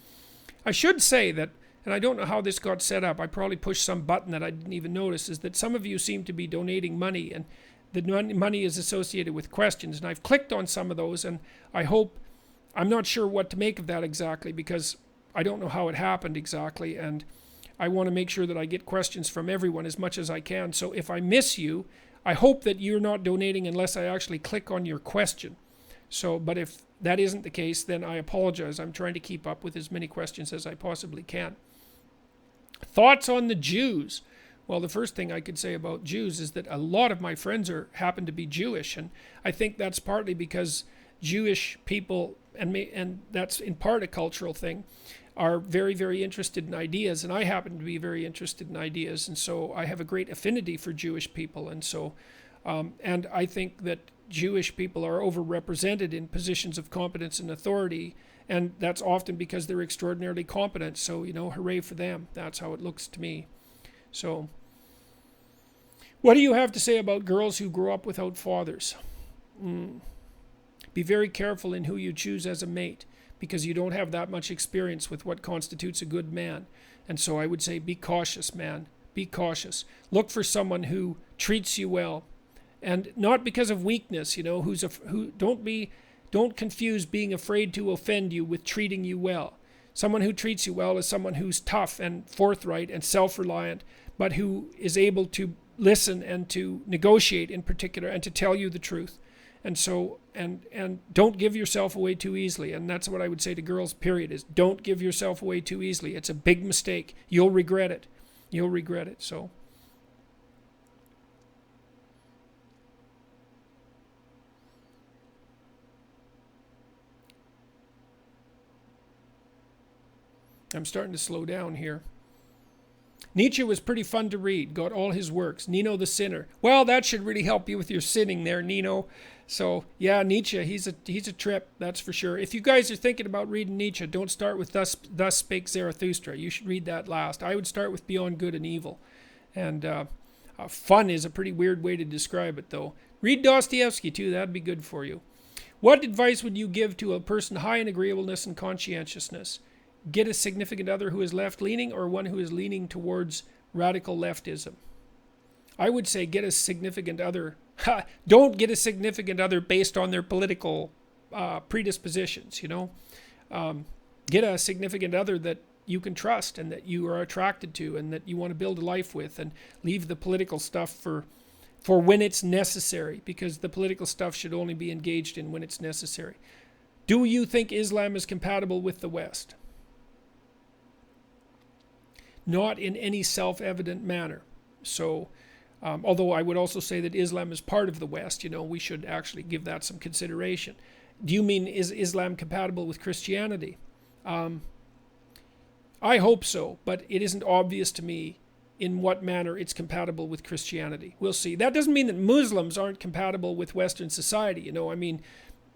I should say that, and I don't know how this got set up, I probably pushed some button that I didn't even notice, is that some of you seem to be donating money, and the money is associated with questions. And I've clicked on some of those, and I'm not sure what to make of that exactly, because I don't know how it happened exactly, and I want to make sure that I get questions from everyone as much as I can. So if I miss you, I hope that you're not donating unless I actually click on your question. So, but if that isn't the case, then I apologize. I'm trying to keep up with as many questions as I possibly can. Thoughts on the Jews? Well, the first thing I could say about Jews is that a lot of my friends happen to be Jewish, and I think that's partly because Jewish people, and that's in part a cultural thing, are very, very interested in ideas, and I happen to be very interested in ideas, and so I have a great affinity for Jewish people, and so, and I think that Jewish people are overrepresented in positions of competence and authority, and that's often because they're extraordinarily competent. So, hooray for them. That's how it looks to me. So, what do you have to say about girls who grow up without fathers? Be very careful in who you choose as a mate, because you don't have that much experience with what constitutes a good man. And so I would say be cautious, man. Be cautious. Look for someone who treats you well, and not because of weakness, don't confuse being afraid to offend you with treating you well. Someone who treats you well is someone who's tough and forthright and self-reliant, but who is able to listen and to negotiate in particular and to tell you the truth. And so, and don't give yourself away too easily. And that's what I would say to girls, period, is don't give yourself away too easily. It's a big mistake. You'll regret it. You'll regret it. So, I'm starting to slow down here. Nietzsche was pretty fun to read. Got all his works. Nino the Sinner. Well, that should really help you with your sinning there, Nino. So, yeah, Nietzsche, he's a trip, that's for sure. If you guys are thinking about reading Nietzsche, don't start with Thus Spake Zarathustra. You should read that last. I would start with Beyond Good and Evil. And fun is a pretty weird way to describe it, though. Read Dostoevsky, too. That'd be good for you. What advice would you give to a person high in agreeableness and conscientiousness? Get a significant other who is left-leaning, or one who is leaning towards radical leftism? I would say get a significant other. Don't get a significant other based on their political predispositions, Get a significant other that you can trust and that you are attracted to and that you want to build a life with, and leave the political stuff for when it's necessary, because the political stuff should only be engaged in when it's necessary. Do you think Islam is compatible with the West? Not in any self-evident manner. So, although I would also say that Islam is part of the West, we should actually give that some consideration. Do you mean, is Islam compatible with Christianity? I hope so, but it isn't obvious to me in what manner it's compatible with Christianity. We'll see. That doesn't mean that Muslims aren't compatible with Western society.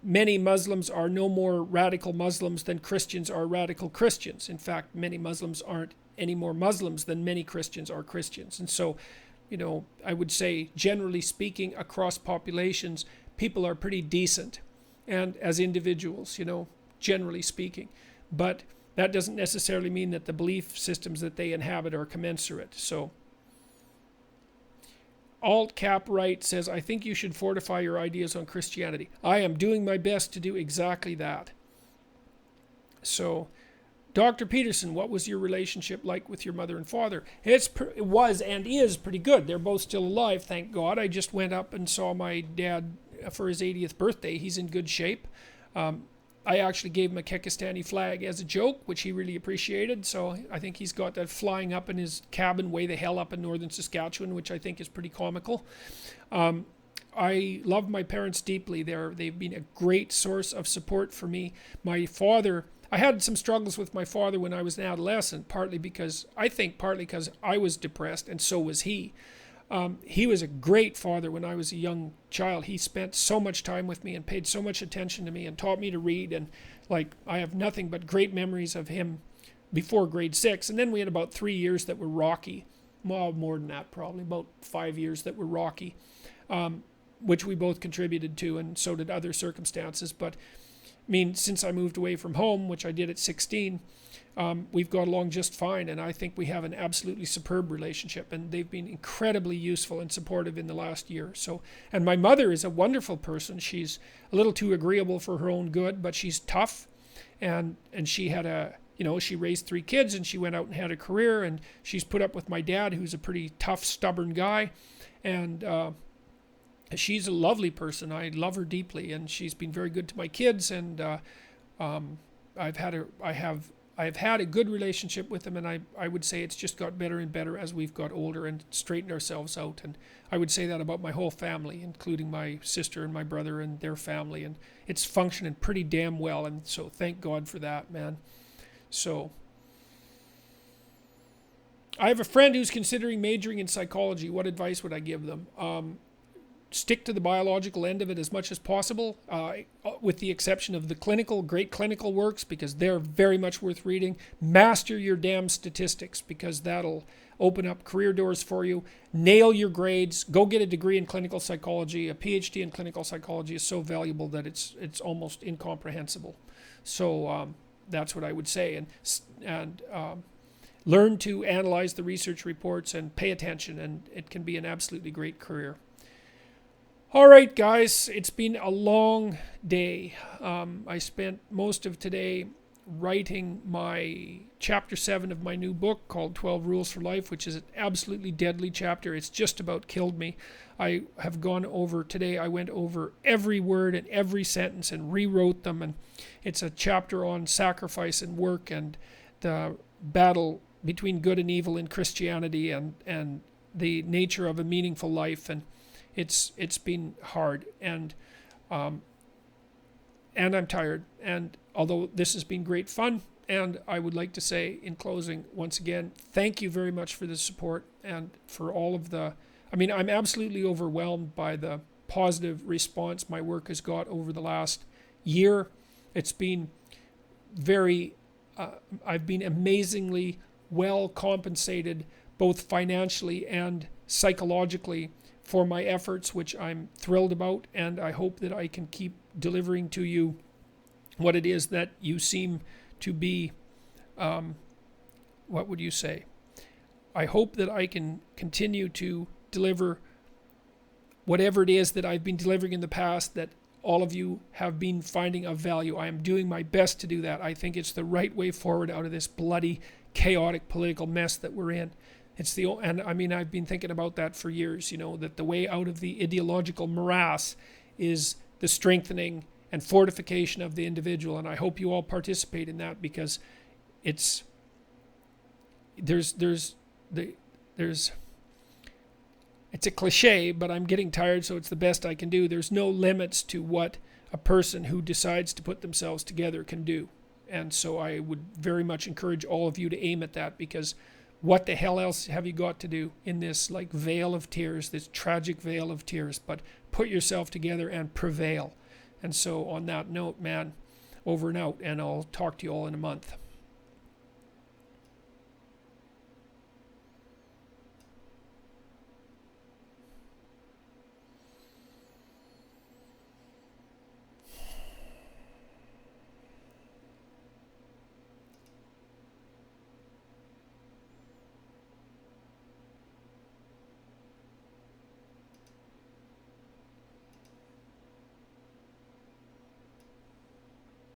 Many Muslims are no more radical Muslims than Christians are radical Christians. In fact, many Muslims aren't any more Muslims than many Christians are Christians. And so, I would say, generally speaking, across populations, people are pretty decent, and as individuals, generally speaking. But that doesn't necessarily mean that the belief systems that they inhabit are commensurate. So, Alt Cap Right says, I think you should fortify your ideas on Christianity. I am doing my best to do exactly that. So, Dr. Peterson, what was your relationship like with your mother and father? It was and is pretty good. They're both still alive, thank God. I just went up and saw my dad for his 80th birthday. He's in good shape. I actually gave him a Kekistani flag as a joke, which he really appreciated. So I think he's got that flying up in his cabin way the hell up in northern Saskatchewan, which I think is pretty comical. I love my parents deeply. They've been a great source of support for me. My father, I had some struggles with my father when I was an adolescent, partly because I was depressed, and so was he. He was a great father when I was a young child. He spent so much time with me and paid so much attention to me and taught me to read. And I have nothing but great memories of him before grade 6. And then we had about 3 years that were rocky. Well, more than that, probably about 5 years that were rocky, which we both contributed to, and so did other circumstances. But mean, since I moved away from home, which I did at 16, we've got along just fine, and I think we have an absolutely superb relationship, and they've been incredibly useful and supportive in the last year. So, and my mother is a wonderful person. She's a little too agreeable for her own good, but she's tough, and she had she raised 3 kids, and she went out and had a career, and she's put up with my dad, who's a pretty tough, stubborn guy, and she's a lovely person. I love her deeply, and she's been very good to my kids, and I have had a good relationship with them, and I would say it's just got better and better as we've got older and straightened ourselves out. And I would say that about my whole family, including my sister and my brother and their family, and it's functioning pretty damn well, and so thank God for that, man. So I have a friend who's considering majoring in psychology. What advice would I give them? Stick to the biological end of it as much as possible, with the exception of the great clinical works, because they're very much worth reading. Master your damn statistics, because that'll open up career doors for you. Nail your grades. Go get a degree in clinical psychology. A PhD in clinical psychology is so valuable that it's almost incomprehensible. So that's what I would say. And learn to analyze the research reports and pay attention, and it can be an absolutely great career. All right, guys, it's been a long day. I spent most of today writing my chapter 7 of my new book called 12 Rules for Life, which is an absolutely deadly chapter. It's just about killed me. I went over every word and every sentence and rewrote them. And it's a chapter on sacrifice and work and the battle between good and evil in Christianity and the nature of a meaningful life. And it's been hard, and I'm tired. And although this has been great fun, and I would like to say in closing, once again, thank you very much for the support and for all of I'm absolutely overwhelmed by the positive response my work has got over the last year. It's been I've been amazingly well compensated, both financially and psychologically, for my efforts, which I'm thrilled about, and I hope that I can keep delivering to you what it is that you seem to be, what would you say? I hope that I can continue to deliver whatever it is that I've been delivering in the past, that all of you have been finding of value. I am doing my best to do that. I think it's the right way forward out of this bloody, chaotic political mess that we're in. I've been thinking about that for years, that the way out of the ideological morass is the strengthening and fortification of the individual. And I hope you all participate in that, because it's a cliche, but I'm getting tired, so it's the best I can do. There's no limits to what a person who decides to put themselves together can do. And so I would very much encourage all of you to aim at that, because what the hell else have you got to do in this vale of tears, this tragic vale of tears, but put yourself together and prevail. And so on that note, man, over and out, and I'll talk to you all in a month.